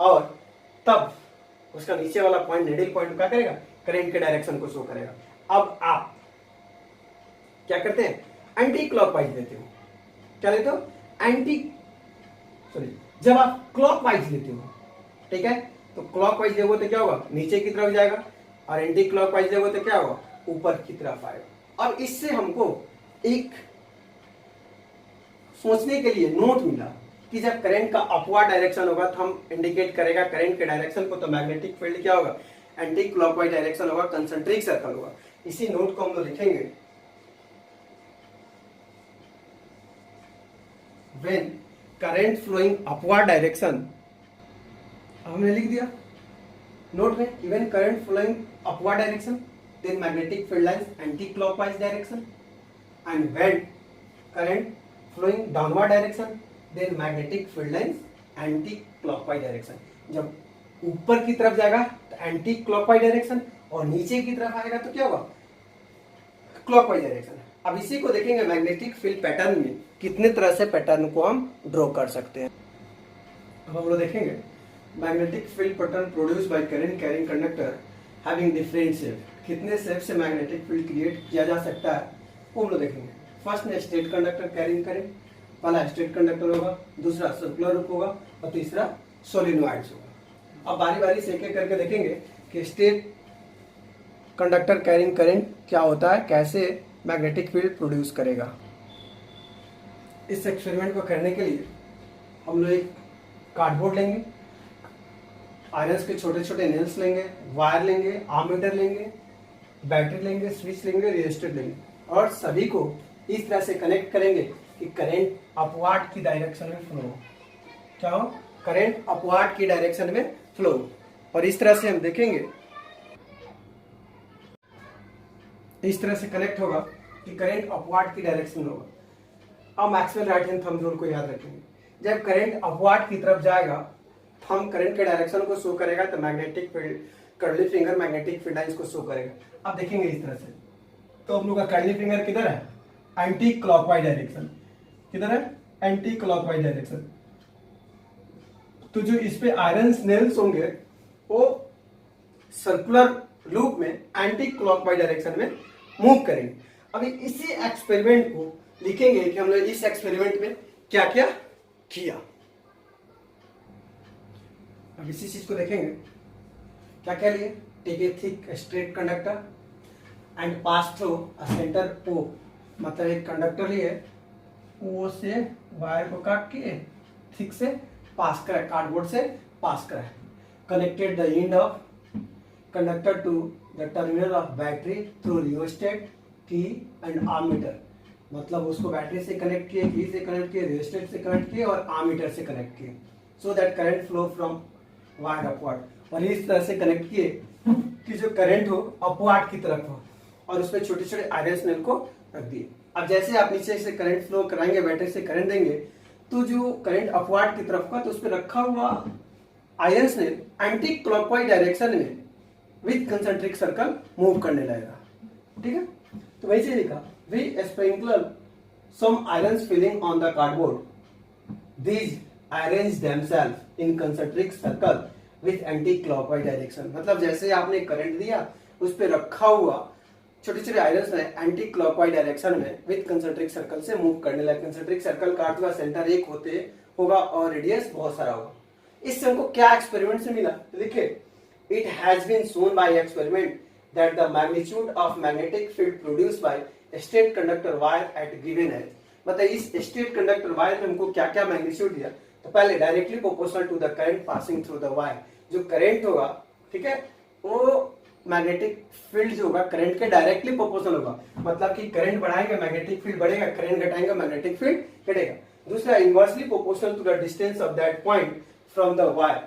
और तब उसका नीचे वाला पॉइंट निडल पॉइंट क्या करेगा, करंट के डायरेक्शन को शो करेगा। अब आप क्या करते हैं, एंटी क्लॉकवाइज लेते हो, क्या लेते हो, जब आप क्लॉकवाइज लेते हो, ठीक है, तो क्लॉकवाइज लेते तो क्या होगा, नीचे की तरफ जाएगा, और एंटी क्लॉकवाइज लेते तो क्या होगा, ऊपर की तरफ आएगा। अब इससे हमको एक सोचने के लिए नोट मिला कि जब करंट का अपवर्ड डायरेक्शन होगा तो हम इंडिकेट करेगा करंट के डायरेक्शन को, तो मैग्नेटिक फील्ड क्या होगा, एंटी क्लॉकवाइज डायरेक्शन होगा, कंसेंट्रिक सर्कल होगा। इसी नोट को हम लोग लिखेंगे, when current flowing upward direction, हमने लिख दिया नोट में, even current flowing upward direction then magnetic field lines anti clockwise direction, and when current flowing downward direction then magnetic field lines anti clockwise direction. जब ऊपर की तरफ जाएगा तो एंटी क्लॉकवाइज डायरेक्शन, और नीचे की तरफ आएगा तो क्या होगा, क्लॉकवाइज डायरेक्शन। अब इसी को देखेंगे मैग्नेटिक फील्ड पैटर्न में कितने तरह से पैटर्न को हम ड्रॉ कर सकते हैं। अब हम लोग देखेंगे magnetic field pattern produce by current carrying conductor having different shape, कितने शेप से मैग्नेटिक फील्ड क्रिएट किया जा सकता है वो हम लोग देखेंगे। फर्स्ट में स्ट्रेट कंडक्टर कैरिंग करंट, पहला स्ट्रेट कंडक्टर होगा, दूसरा सर्कुलर रूप होगा, और तीसरा सोलिनॉइड्स होगा। अब बारी बारी से एक एक करके देखेंगे कि स्ट्रेट कंडक्टर कैरिंग करंट क्या होता है, कैसे मैग्नेटिक फील्ड प्रोड्यूस करेगा। इस एक्सपेरिमेंट को करने के लिए हम लोग एक कार्डबोर्ड लेंगे, आयरन्स के छोटे छोटे नेल्स लेंगे, वायर लेंगे, आर्मीटर लेंगे, बैटरी लेंगे, स्विच लेंगे, रेजिस्टर लेंगे, और सभी को इस तरह से कनेक्ट करेंगे कि करंट अपवर्ड की डायरेक्शन में फ्लो हो, क्या हो, करंट अपवर्ड की डायरेक्शन में फ्लो। और इस तरह से हम देखेंगे, इस तरह से कनेक्ट होगा कि करंट अपवर्ड की डायरेक्शन होगा। अब Maxwell right hand thumb rule को याद रखेंगे, जब करंट अपवर्ड की तरफ जाएगा थंब करंट के डायरेक्शन को शो करेगा, तो magnetic field curly finger magnetic field lines को शो करेगा। अब देखेंगे इस तरह से, तो हम लोग का कर्ली फिंगर किधर है, एंटी क्लॉकवाइज डायरेक्शन, किधर है, एंटी क्लॉकवाइज डायरेक्शन। तो जो इस पे आयरन नेल्स होंगे वो सर्कुलर लूप में एंटी क्लॉकवाइज डायरेक्शन में मूव करेंगे। अभी इसी एक्सपेरिमेंट को लिखेंगे कि हम लोग इस एक्सपेरिमेंट में क्या क्या किया। अब इसी चीज को देखेंगे, क्या क्या लिए, take a thick straight conductor and pass through a centre O, मतलब एक कंडक्टर लिए, ओ से वायर को काट के थिक से पास करा, कार्डबोर्ड से पास करा, connected the end of conductor to the terminal of battery through rheostat key and ammeter, मतलब उसको बैटरी से कनेक्ट किए, की से कनेक्ट किए, रियोस्टेट से कनेक्ट किए और आर्मीटर से कनेक्ट किए, so that current flow from wire upward. और इस तरह से कनेक्ट किए कि जो करंट हो अपवर्ड की तरफ हो, और उसमें छोटे छोटे आयरन नेल को रख दिए। अब जैसे आप नीचे से करंट फ्लो कराएंगे, बैटरी से करंट देंगे, तो जो करंट अपवर्ड की तरफ का, तो उस पर रखा हुआ iron nail anti clockwise direction में विद कंसेंट्रिक सर्कल मूव करने लगेगा, ठीक है। तो वैसे लिखा, we sprinkle some irons filling on the cardboard, these arrange themselves in concentric circle with anti clockwise direction, मतलब जैसे आपने करंट दिया उस पर रखा हुआ छोटे छोटे आयरन्स ने एंटी क्लॉकवाइज डायरेक्शन में विद कंसेंट्रिक सर्कल से मूव करने लगे। कंसेंट्रिक सर्कल का अर्थ हुआ सेंटर एक होते होगा और रेडियस बहुत सारा होगा। इससे हमको क्या एक्सपेरिमेंट से मिला, लिखे, it has been shown by experiment that the magnitude of magnetic field produced by straight conductor wire at given edge मतलब इस स्ट्रेट कंडक्टर वायर में हमको क्या क्या मैग्नीट्यूड दिया। तो पहले directly proportional to the current passing through the wire, जो करंट होगा, ठीक है, वो मैग्नेटिक फील्ड जो होगा करंट के डायरेक्टली प्रोपोर्शनल होगा। मतलब कि करंट बढ़ाएंगे मैग्नेटिक फील्ड बढ़ेगा, करंट घटाएंगे मैग्नेटिक फील्ड घटेगा। दूसरा, inversely proportional to the distance of that point from the wire,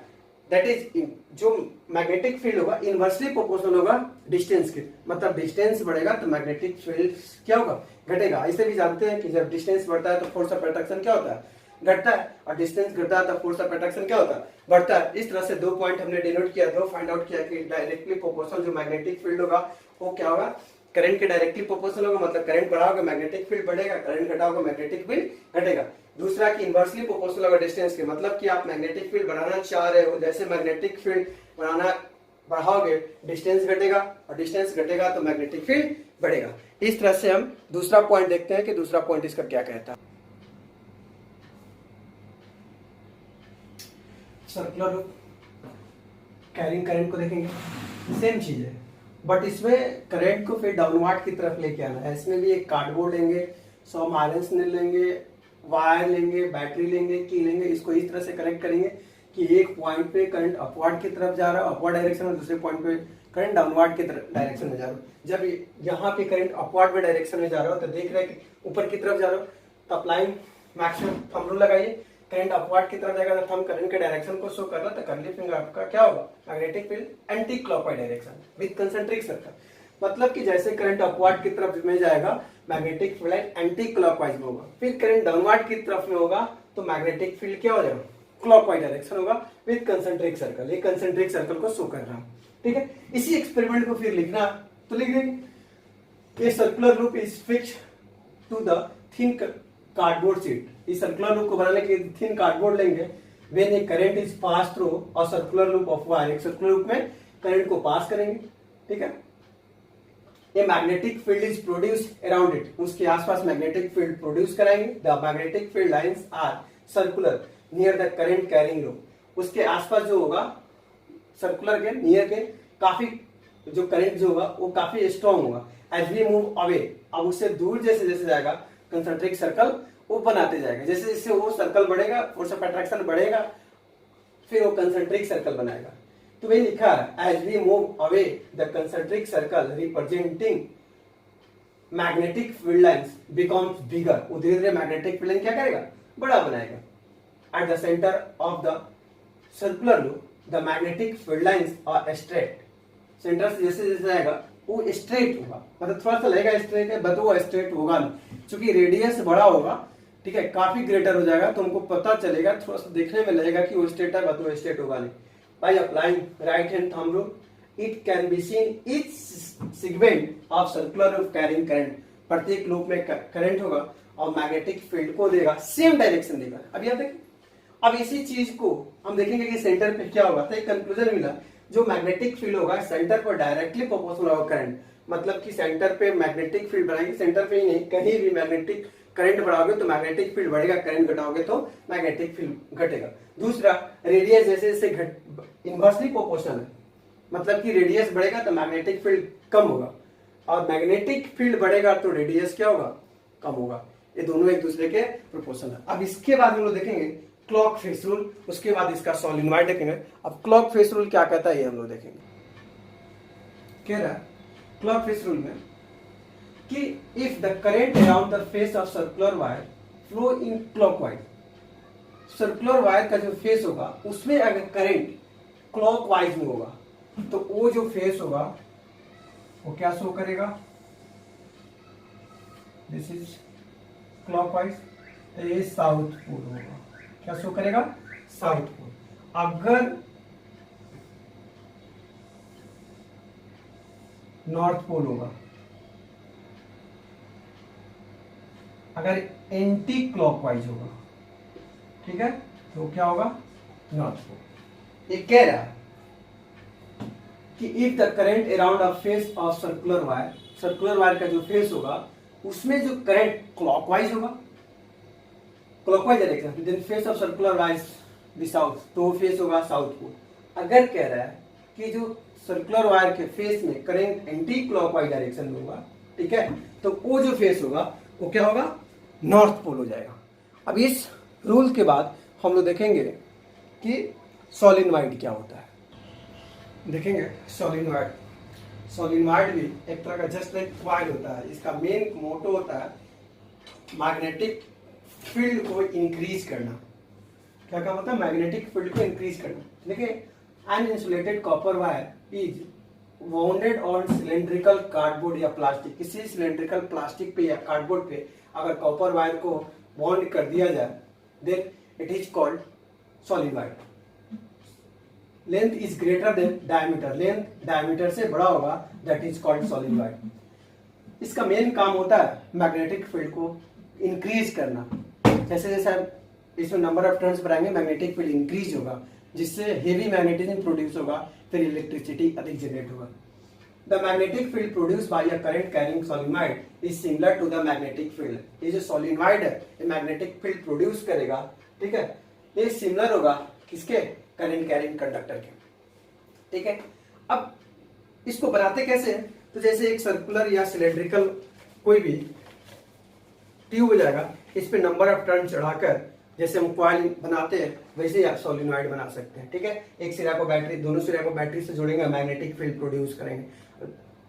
that is जो मैग्नेटिक फील्ड होगा इनवर्सली प्रोपोर्शनल होगा डिस्टेंस के, मतलब डिस्टेंस बढ़ेगा तो मैग्नेटिक फील्ड क्या होगा, घटेगा। ऐसे भी जानते हैं कि जब डिस्टेंस बढ़ता है तो फोर्स ऑफ अट्रैक्शन क्या होता है, घटता है, और डिस्टेंस घटता है तो फोर्स ऑफ अट्रैक्शन क्या होता है, बढ़ता है। इस तरह से दो पॉइंट हमने डिनोट किया, दो फाइंड आउट किया कि डायरेक्टली प्रोपोर्शनल जो मैग्नेटिक फील्ड होगा वो क्या होगा, करंट के डायरेक्टली प्रोपोर्शनल होगा, मतलब करंट बढ़ाओगे मैग्नेटिक फील्ड बढ़ेगा, करंट घटाओगे मैग्नेटिक फील्ड घटेगा। दूसरा कि इनवर्सली प्रोपोर्शनल होगा डिस्टेंस के, मतलब कि आप मैग्नेटिक फील्ड बढ़ाना चाह रहे हो, जैसे मैग्नेटिक फील्ड बढ़ाओगे डिस्टेंस घटेगा, और डिस्टेंस घटेगा तो मैग्नेटिक फील्ड बढ़ेगा। इस तरह से हम दूसरा पॉइंट देखते हैं कि दूसरा पॉइंट इसका क्या कहता है। सर्कुलर कैरिंग करंट को देखेंगे, सेम चीज है, बट इसमें करंट को फिर डाउनवर्ड की तरफ लेके आना है। इसमें भी एक कार्डबोर्ड लेंगे, 100 आयरन नील लेंगे, वायर लेंगे, बैटरी लेंगे, की लेंगे, इसको इस तरह से कनेक्ट करेंगे कि एक पॉइंट पे करंट अपवर्ड की तरफ जा रहा है, अपवर्ड डायरेक्शन में, दूसरे पॉइंट पे करंट डाउनवर्ड की तरफ डायरेक्शन में जा रहा है। जब यहाँ पे करंट अपवर्ड में डायरेक्शन में जा रहा हो तो देख रहे हैं कि ऊपर की तरफ जा रहा हो, तो अप्लाइंग मैक्सिमम थंब रूल लगाइए, करंट अपवर्ड की तरफ जाएगा तो थंब करंट के डायरेक्शन को शो कर रहा है, तो कर्ली फिंगर आपका क्या होगा, magnetic field anti clockwise direction with concentric circle. मतलब कि जैसे करंट अपवर्ड की तरफ में जाएगा मैग्नेटिक फील्ड एंटी क्लॉकवाइज में होगा, फिर करंट डाउनवर्ड की तरफ में होगा तो मैग्नेटिक फील्ड क्या हो जाएगा, क्लॉकवाइज डायरेक्शन होगा विद कंसेंट्रिक सर्कल। ये कंसेंट्रिक सर्कल को शो कर रहा है, ठीक है। इसी एक्सपेरिमेंट को फिर लिखना तो लिख देंगे, ये circular loop is fixed to the thin cardboard sheet. इस सर्कुलर लूप को बनाने के लिए थिन कार्डबोर्ड लेंगे, when a current is pass through a circular loop of wire, एक सर्कुलर लूप में करंट को पास करेंगे, ठीक है। A magnetic field is produce around it, उसके आसपास मैग्नेटिक फील्ड प्रोड्यूस कराएंगे। The magnetic field lines are circular near the current carrying loop, उसके आसपास जो होगा सर्कुलर के नियर के काफी जो करंट जो होगा वो काफी स्ट्रॉन्ग होगा। एज वी मूव अवे, अब उससे दूर जैसे जैसे जाएगा कंसेंट्रिक सर्कल वो बनाते जाएगा, जैसे जैसे वो सर्कल बढ़ेगा फोर्स ऑफ अट्रैक्शन बढ़ेगा, फिर वो कंसेंट्रिक सर्कल बनाएगा। तो वही लिखा है, as we move away the concentric circle representing magnetic field lines becomes bigger, वो धीरे धीरे मैग्नेटिक फील्ड लाइन क्या करेगा, बड़ा बनाएगा। At the centre of the circular loop the magnetic field lines are straight, centre से जैसे जैसे जाएगा वो स्ट्रेट होगा, मतलब थोड़ा सा लगेगा स्ट्रेट है बट वो स्ट्रेट होगा नहीं, क्योंकि रेडियस बड़ा होगा, ठीक है, काफी ग्रेटर हो जाएगा, तो हमको पता चलेगा, थोड़ा सा देखने में लगेगा कि वो स्ट्रेट है बट वो स्ट्रेट होगा नहीं। By applying right hand thumb rule it can be seen each segment of circular loop carrying current, प्रत्येक लूप में करंट होगा और मैग्नेटिक फील्ड को देगा, सेम डायरेक्शन देगा। अब यहाँ देखिए, अब इसी चीज को हम देखेंगे कि सेंटर पे क्या होगा, तो एक कंक्लूजन मिला, जो मैग्नेटिक फील्ड होगा सेंटर पर डायरेक्टली प्रोपोर्शनल होगा करंट, मतलब कि सेंटर पे मैग्नेटिक फील्ड बढ़ाएंगे, सेंटर पे ही नहीं कहीं भी मैग्नेटिक करंट बढ़ाओगे तो मैग्नेटिक फील्ड बढ़ेगा, करंट घटाओगे तो मैग्नेटिक फील्ड घटेगा। दूसरा, रेडियस जैसे जैसे इनवर्सली प्रोपोर्शनल है, मतलब कि रेडियस बढ़ेगा तो मैग्नेटिक फील्ड कम होगा, और मैग्नेटिक फील्ड बढ़ेगा तो रेडियस क्या होगा, कम होगा। ये दोनों एक दूसरे के प्रोपोर्शनल है। अब इसके बाद हम लोग देखेंगे क्लॉक फेस रूल, उसके बाद इसका सोलेनॉइड देखेंगे। अब क्लॉक फेस रूल क्या कहता है ये हम लोग देखेंगे। कह रहा है क्लॉक फेस रूल में कि if the current around the face of circular wire flow in clockwise, circular wire का जो फेस होगा उसमें अगर करंट क्लॉकवाइज में होगा तो वो जो फेस होगा वो क्या शो करेगा, दिस इज क्लॉकवाइज, ये साउथ पोल होगा, क्या शो करेगा, साउथ पोल। अगर नॉर्थ पोल होगा, अगर एंटी क्लॉकवाइज होगा, ठीक है, तो क्या होगा, नॉर्थ पोल। ये कह रहा है कि if the current around a face of circular wire, circular wire का जो फेस होगा उसमें जो करंट क्लॉकवाइज होगा, clockwise direction, then face of circular wire the south, तो फेस होगा साउथ पोल। अगर कह रहा है कि जो सर्कुलर वायर के फेस में करंट एंटी क्लॉकवाइज डायरेक्शन में होगा, ठीक है, तो वो जो फेस होगा वो क्या होगा, नॉर्थ पोल हो जाएगा। अब इस रूल के बाद हम लोग देखेंगे कि सोलेनॉइड क्या होता है। देखेंगे सोलेनॉइड भी एक तरह का जस्ट लाइक कॉइल होता है। इसका मेन मोटो होता है मैग्नेटिक फील्ड को इंक्रीज करना। क्या काम होता है? मैग्नेटिक फील्ड को इंक्रीज करना। देखिए, an insulated copper wire is wounded on cylindrical cardboard या प्लास्टिक। किसी सिलेंड्रिकल प्लास्टिक पे या कार्डबोर्ड पे अगर कॉपर वायर को बॉन्ड कर दिया जाए, then it is called solenoid. Length is greater than diameter, length diameter से बड़ा होगा, दैट इज कॉल्ड सोलेनॉइड। इसका मेन काम होता है मैग्नेटिक फील्ड को इंक्रीज करना। जैसे जैसे इसमें नंबर ऑफ टर्न्स बढ़ाएंगे, मैग्नेटिक फील्ड इंक्रीज होगा, जिससे हेवी मैग्नेटिज्म प्रोड्यूस होगा, फिर इलेक्ट्रिसिटी अधिक जनरेट होगा। The magnetic field produce by a current carrying solenoid is similar to the magnetic field. ये जो सोलेनॉइड है ये मैग्नेटिक फील्ड प्रोड्यूस करेगा, ठीक है, ये सिमिलर होगा किसके? करंट कैरिंग कंडक्टर के, ठीक है। अब इसको बनाते कैसे हैं? तो जैसे एक सर्कुलर या सिलेंड्रिकल कोई भी ट्यूब हो जाएगा, इस पे नंबर ऑफ टर्न चढ़ाकर जैसे हम कॉइल बनाते हैं वैसे ही आप सोलेनॉइड बना सकते हैं, ठीक है। एक सिरा को बैटरी, दोनों सिरा को बैटरी से जोड़ेंगे, मैग्नेटिक फील्ड प्रोड्यूस करेंगे।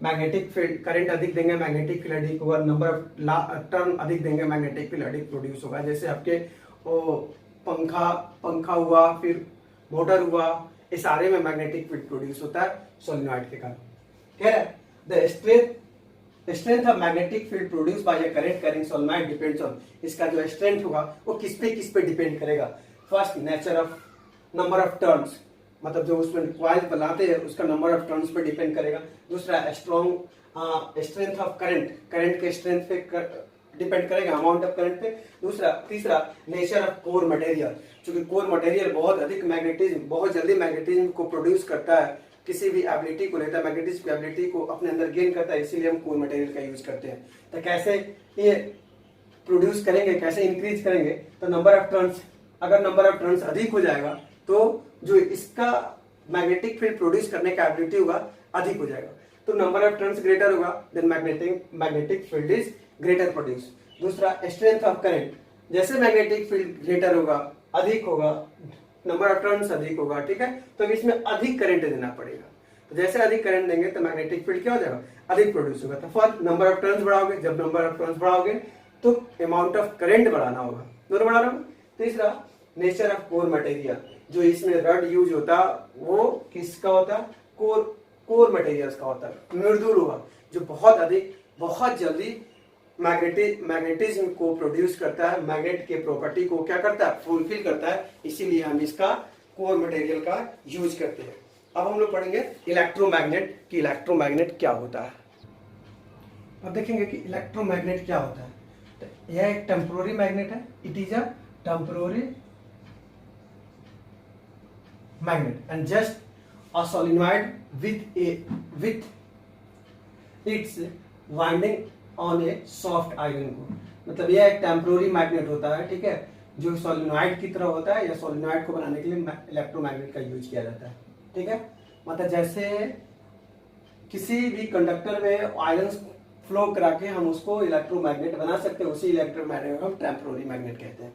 मैग्नेटिक फील्ड करंट अधिक देंगे, मैग्नेटिक फील्ड अधिक होगा, नंबर ऑफ टर्न अधिक देंगे, मैग्नेटिक फील्ड अधिक प्रोड्यूस होगा। जैसे आपके पंखा हुआ, फिर मोटर हुआ, ये सारे में मैग्नेटिक फील्ड प्रोड्यूस होता है सोलेनॉइड के कारण। क्या है? The strength of magnetic field produced by a current carrying solenoid depends on, इसका जो स्ट्रेंथ होगा वो किस पे डिपेंड करेगा? First, nature of number of turns, मतलब जो उसमें कॉइल बनाते हैं उसका नंबर ऑफ टर्न्स पे डिपेंड करेगा। दूसरा, स्ट्रेंथ ऑफ करंट के स्ट्रेंथ पे डिपेंड करेगा, अमाउंट ऑफ करंट पे। तीसरा, नेचर ऑफ कोर मटेरियल, क्योंकि कोर मटेरियल बहुत अधिक मैग्नेटिज्म, बहुत जल्दी मैग्नेटिज्म को प्रोड्यूस करता है, किसी भी एबिलिटी को लेता है, मैग्नेटिज्म एबिलिटी को अपने अंदर गेन करता है, इसीलिए हम कोर मटेरियल का यूज करते हैं। तो कैसे ये प्रोड्यूस करेंगे, कैसे इंक्रीज करेंगे? तो नंबर ऑफ टर्न्स, अगर नंबर ऑफ टर्न्स अधिक हो जाएगा तो जो इसका मैग्नेटिक फील्ड प्रोड्यूस करने का एबिलिटी होगा अधिक हो जाएगा। तो नंबर ऑफ टर्न्स ग्रेटर होगा, then magnetic field is greater produce. दूसरा, स्ट्रेंथ ऑफ करंट, जैसे मैग्नेटिक फील्ड ग्रेटर होगा, अधिक होगा, नंबर ऑफ टर्न्स अधिक होगा, ठीक है, तो इसमें अधिक करंट देना पड़ेगा। तो जैसे अधिक करंट देंगे तो मैग्नेटिक फील्ड क्या हो जाएगा? अधिक प्रोड्यूस होगा। तो फर्स्ट, नंबर ऑफ टर्न्स बढ़ाओगे, जब नंबर ऑफ टर्न्स बढ़ाओगे तो अमाउंट ऑफ करंट बढ़ाना होगा, दोनों बढ़ाना होगा। तीसरा, नेचर ऑफ कोर मटेरियल, जो इसमें रड यूज होता वो किसका होता? कोर मटेरियल्स का होता है, मृदुल होगा, जो बहुत अधिक, बहुत जल्दी मैग्नेटिज्म को प्रोड्यूस करता है, मैग्नेट के प्रॉपर्टी को क्या करता है? फुलफिल करता है, इसीलिए हम इसका कोर मटेरियल का यूज करते हैं। अब हम लोग पढ़ेंगे इलेक्ट्रोमैग्नेट कि इलेक्ट्रोमैग्नेट क्या होता है। अब देखेंगे कि इलेक्ट्रोमैग्नेट क्या होता है। तो यह एक टेम्पोररी मैग्नेट है, it is a temporary magnet and just a solenoid with its winding on A soft iron को। मतलब यह एक टेम्पोररी मैग्नेट होता है, ठीक है, जो सोलेनॉइड की तरह होता है, या सोलेनॉइड को बनाने के लिए इलेक्ट्रोमैग्नेट का यूज किया जाता है, ठीक है। मतलब जैसे किसी भी कंडक्टर में आयरन फ्लो करा के हम उसको इलेक्ट्रोमैग्नेट बना सकते हैं, उसी इलेक्ट्रोमैग्नेट को हम टेम्पोररी मैग्नेट कहते हैं।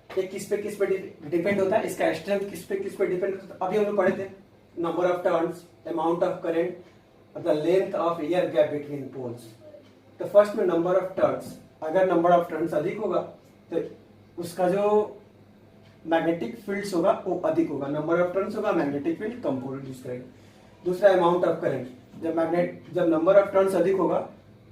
ये किस पे डिपेंड होता है? इसका स्ट्रेंथ किस पे डिपेंड होता है? अभी हम लोग पढ़े थे, number of turns, amount of current, the length of air gap between poles. तो फर्स्ट में नंबर ऑफ टर्न्स, अगर नंबर ऑफ टर्न्स अधिक होगा तो उसका जो मैग्नेटिक फील्ड्स होगा वो अधिक होगा, नंबर ऑफ टर्न्स होगा, मैग्नेटिक फील्ड कम प्रोड्यूस करेगा। दूसरा, अमाउंट ऑफ करंट, जब नंबर ऑफ टर्न्स अधिक होगा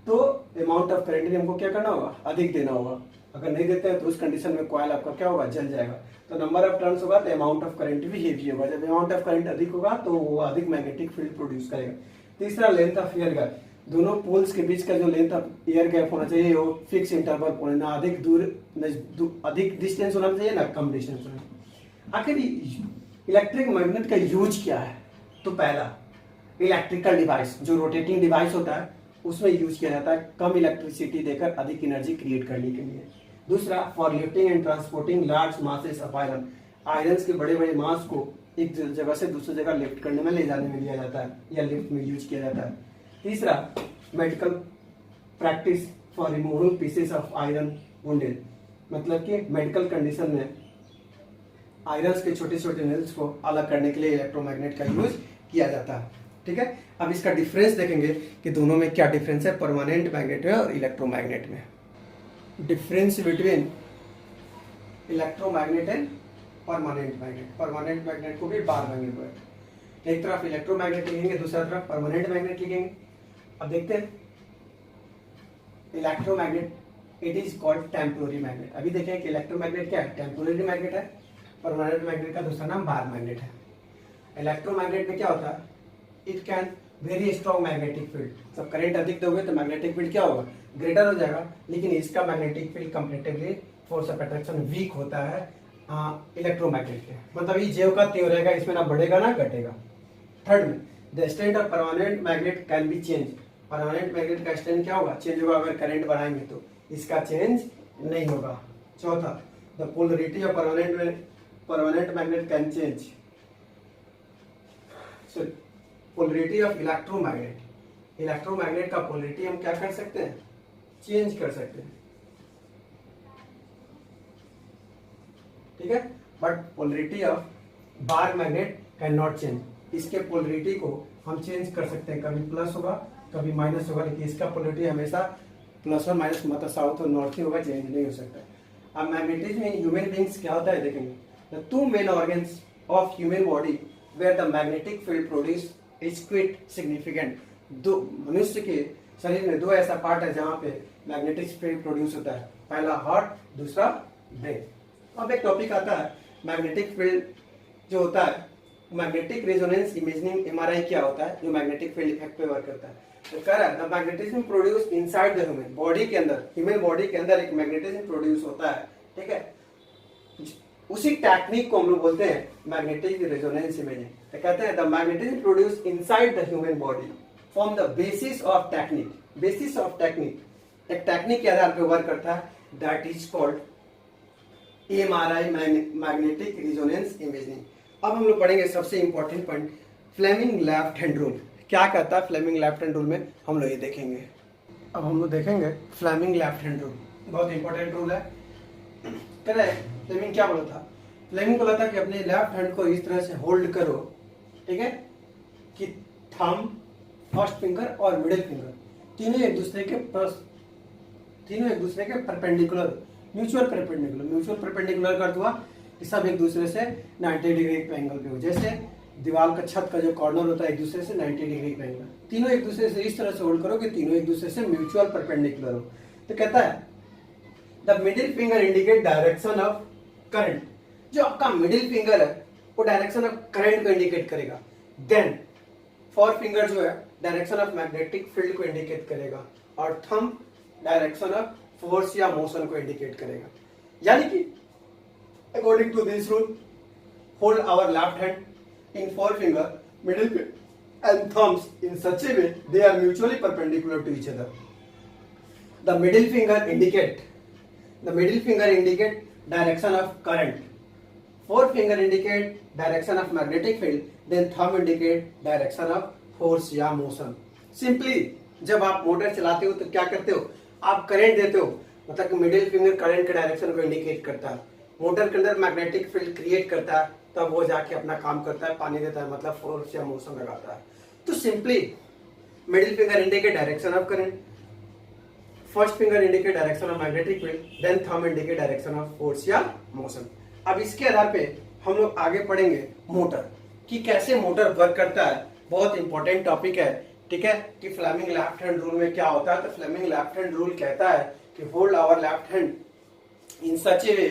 तो अमाउंट ऑफ करंट हमको क्या करना होगा? अधिक देना होगा। अगर नहीं देते हैं तो उस कंडीशन में कॉइल आपका क्या होगा? जल जाएगा। तो नंबर ऑफ टर्न्स होगा तो अमाउंट ऑफ करंट भी हेवी होगा, जब अमाउंट ऑफ करंट अधिक होगा तो वो अधिक मैग्नेटिक फील्ड प्रोड्यूस करेगा। तीसरा, लेंथ ऑफ एयर गैप, दोनों पोल्स के बीच का जो लेंथ ऑफ एयर गैप होना चाहिए वो फिक्स इंटरवल होना, ना अधिक दूर, अधिक डिस्टेंस होना चाहिए, ना कम डिस्टेंस होना। आखिर इलेक्ट्रिक मैग्नेट का यूज क्या है? तो पहला, इलेक्ट्रिकल डिवाइस, जो रोटेटिंग डिवाइस होता है उसमें यूज किया जाता है कम इलेक्ट्रिसिटी देकर अधिक एनर्जी क्रिएट करने के लिए। दूसरा, for lifting and transporting large masses of iron, iron के बड़े बड़े मास को एक जगह से दूसरी जगह लिफ्ट करने में, ले जाने में लिया जाता है या लिफ्ट में यूज किया जाता है। तीसरा, medical practice for removing pieces of iron wounded, मतलब कि मेडिकल कंडीशन में आयरन्स के छोटे छोटे नीडल्स को अलग करने के लिए इलेक्ट्रोमैग्नेट का यूज किया जाता है। ठीक है, अब इसका डिफरेंस देखेंगे कि दोनों में क्या डिफरेंस है, परमानेंट मैग्नेट में और इलेक्ट्रोमैग्नेट में। Difference between electromagnet and permanent magnet. Permanent magnet को भी बार मैग्नेट बोलते हैं। एक तरफ इलेक्ट्रोमैग्नेट लिखेंगे, दूसरा तरफ परमानेंट मैग्नेट लिखेंगे। अब देखते हैं electromagnet, it is called temporary magnet. अभी देखें कि इलेक्ट्रोमैग्नेट क्या है, टेम्पोररी मैग्नेट है। परमानेंट मैग्नेट का दूसरा नाम बार मैग्नेट है। इलेक्ट्रोमैग्नेट में क्या होता है, it can very strong magnetic field. जब करंट अधिक दोगे तो मैग्नेटिक फील्ड क्या होगा, ग्रेटर हो जाएगा, लेकिन इसका magnetic field comparatively force of attraction weak होता है इलेक्ट्रोमैग्नेट के। मतलब ये ज्यों का त्यों रहेगा, इसमें ना बढ़ेगा ना घटेगा। थर्ड में the strength of permanent magnet can B change. Permanent magnet का स्ट्रेंथ क्या होगा, चेंज होगा अगर करंट बढ़ाएंगे तो, इसका चेंज नहीं होगा। चौथा, the polarity of permanent magnet can change. So polarity of electromagnet, electromagnet का पोलरिटी हम क्या कर सकते हैं, चेंज कर सकते हैं। ठीक है, but polarity of bar magnet can not change. इसके पोलरिटी को हम चेंज कर सकते हैं, कभी प्लस होगा कभी माइनस होगा, लेकिन इसका पोलरिटी हमेशा प्लस और माइनस, मतलब साउथ और नॉर्थ ही होगा, चेंज नहीं हो सकता। अब मैग्नेटिज्म इन ह्यूमन बींग्स क्या होता है देखेंगे। The two main organs of human body where the magnetic field produce is quite significant. दो मनुष्य के शरीर में दो ऐसा पार्ट है जहां पे मैग्नेटिक फील्ड प्रोड्यूस होता है, पहला हार्ट, दूसरा ब्रेन। अब एक टॉपिक आता है मैग्नेटिक फील्ड जो होता है, मैग्नेटिक रेजोनेंस इमेजिंग एमआरआई क्या होता है, जो मैग्नेटिक फील्ड इफेक्ट पे वर्क करता है। तो कह रहा है the magnetism produce inside the human body के अंदर, ह्यूमन बॉडी के अंदर एक मैग्नेटिज्म प्रोड्यूस होता है। ठीक है, उसी टेक्निक को हम लोग बोलते हैं मैग्नेटिक रेजोनेंस इमेजिंग। तो कहते हैं the magnetism produce inside the human body from the basis of technique. Basis of technique, एक टेक्निक के आधार पर वर्क करता है, that is called MRI, magnetic resonance imaging. अब हम लोग पढ़ेंगे सबसे important point, Fleming left hand rule. क्या कहता है फ्लेमिंग लेफ्ट हैंड रूल में, हम लोग ये देखेंगे। अब हम लोग देखेंगे फ्लेमिंग लेफ्ट हैंड रूल, बहुत इंपॉर्टेंट रूल है। कह रहे फ्लेमिंग क्या बोला था, फ्लेमिंग बोला था कि अपने लेफ्ट हैंड को इस तरह से होल्ड करो, ठीक है, कि थंब, फर्स्ट फिंगर और मिडिल फिंगर तीनों एक दूसरे के परपेंडिकुलर, म्यूचुअल परपेंडिकुलर कर दूंगा कि सब एक दूसरे से 90 डिग्री पे एंगल पे हो। जैसे दीवार का छत का जो कॉर्नर होता है एक दूसरे से 90 डिग्री पे एंगल, तीनों एक दूसरे से इस तरह से होल्ड करो कि तीनों एक दूसरे से म्यूचुअल परपेंडिकुलर हो। तो कहता है the middle finger indicate direction of current. जो आपका मिडिल फिंगर है वो डायरेक्शन ऑफ करंट को इंडिकेट करेगा। देन फोर फिंगर जो है डायरेक्शन ऑफ मैग्नेटिक फील्ड को इंडिकेट करेगा, और थंब डायरेक्शन ऑफ फोर्स या मोशन को इंडिकेट करेगा। यानी कि according to this rule, hold our left hand in four finger, middle and thumbs in such a way they are mutually perpendicular to each other. The middle finger indicate direction of current. Forefinger indicate direction of magnetic field. Then thumb indicate direction of force या motion. Simply जब आप मोटर चलाते हो तो क्या करते हो, आप करंट देते हो, मतलब कि मिडिल फिंगर करंट के डायरेक्शन को इंडिकेट करता है, मोटर के अंदर मैग्नेटिक फील्ड क्रिएट करता है, तब वो जाके अपना काम करता है, पानी देता है, मतलब फोर्स या मोशन लगाता है। तो simply middle finger indicate direction of current, first finger indicate direction of magnetic field, then thumb indicate direction of force या मोशन। अब इसके आधार पे हम लोग आगे पढ़ेंगे मोटर कि कैसे मोटर वर्क करता है। बहुत इंपॉर्टेंट टॉपिक है, ठीक है, कि फ्लेमिंग लेफ्ट हैंड रूल में क्या होता है। तो फ्लेमिंग लेफ्ट हैंड रूल कहता है कि hold our left hand in such a way,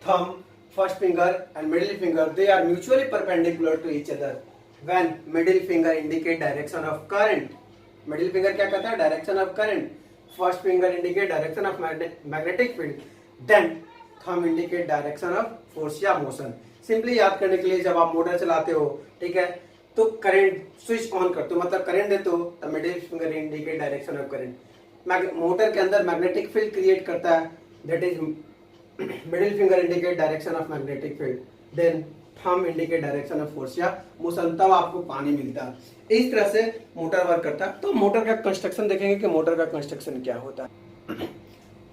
thumb, first finger and middle finger, they are mutually perpendicular to each other when middle finger indicate direction of current. Middle finger क्या कहता है, direction of current. First finger indicate direction of magnetic field. Then thumb indicate direction of force या motion. Simply याद करने के लिए, जब आप मोटर चलाते हो, ठीक है, तो करंट स्विच ऑन करते हो, मतलब करंट देते हो, तो middle finger indicate direction of current. Motor के अंदर मैग्नेटिक फील्ड क्रिएट करता है, that is middle finger indicate direction of magnetic field, then thumb indicate direction of force या मोशन, तब आपको पानी मिलता है। इस तरह से मोटर वर्क करता है। तो मोटर का कंस्ट्रक्शन देखेंगे कि मोटर का कंस्ट्रक्शन क्या होता है।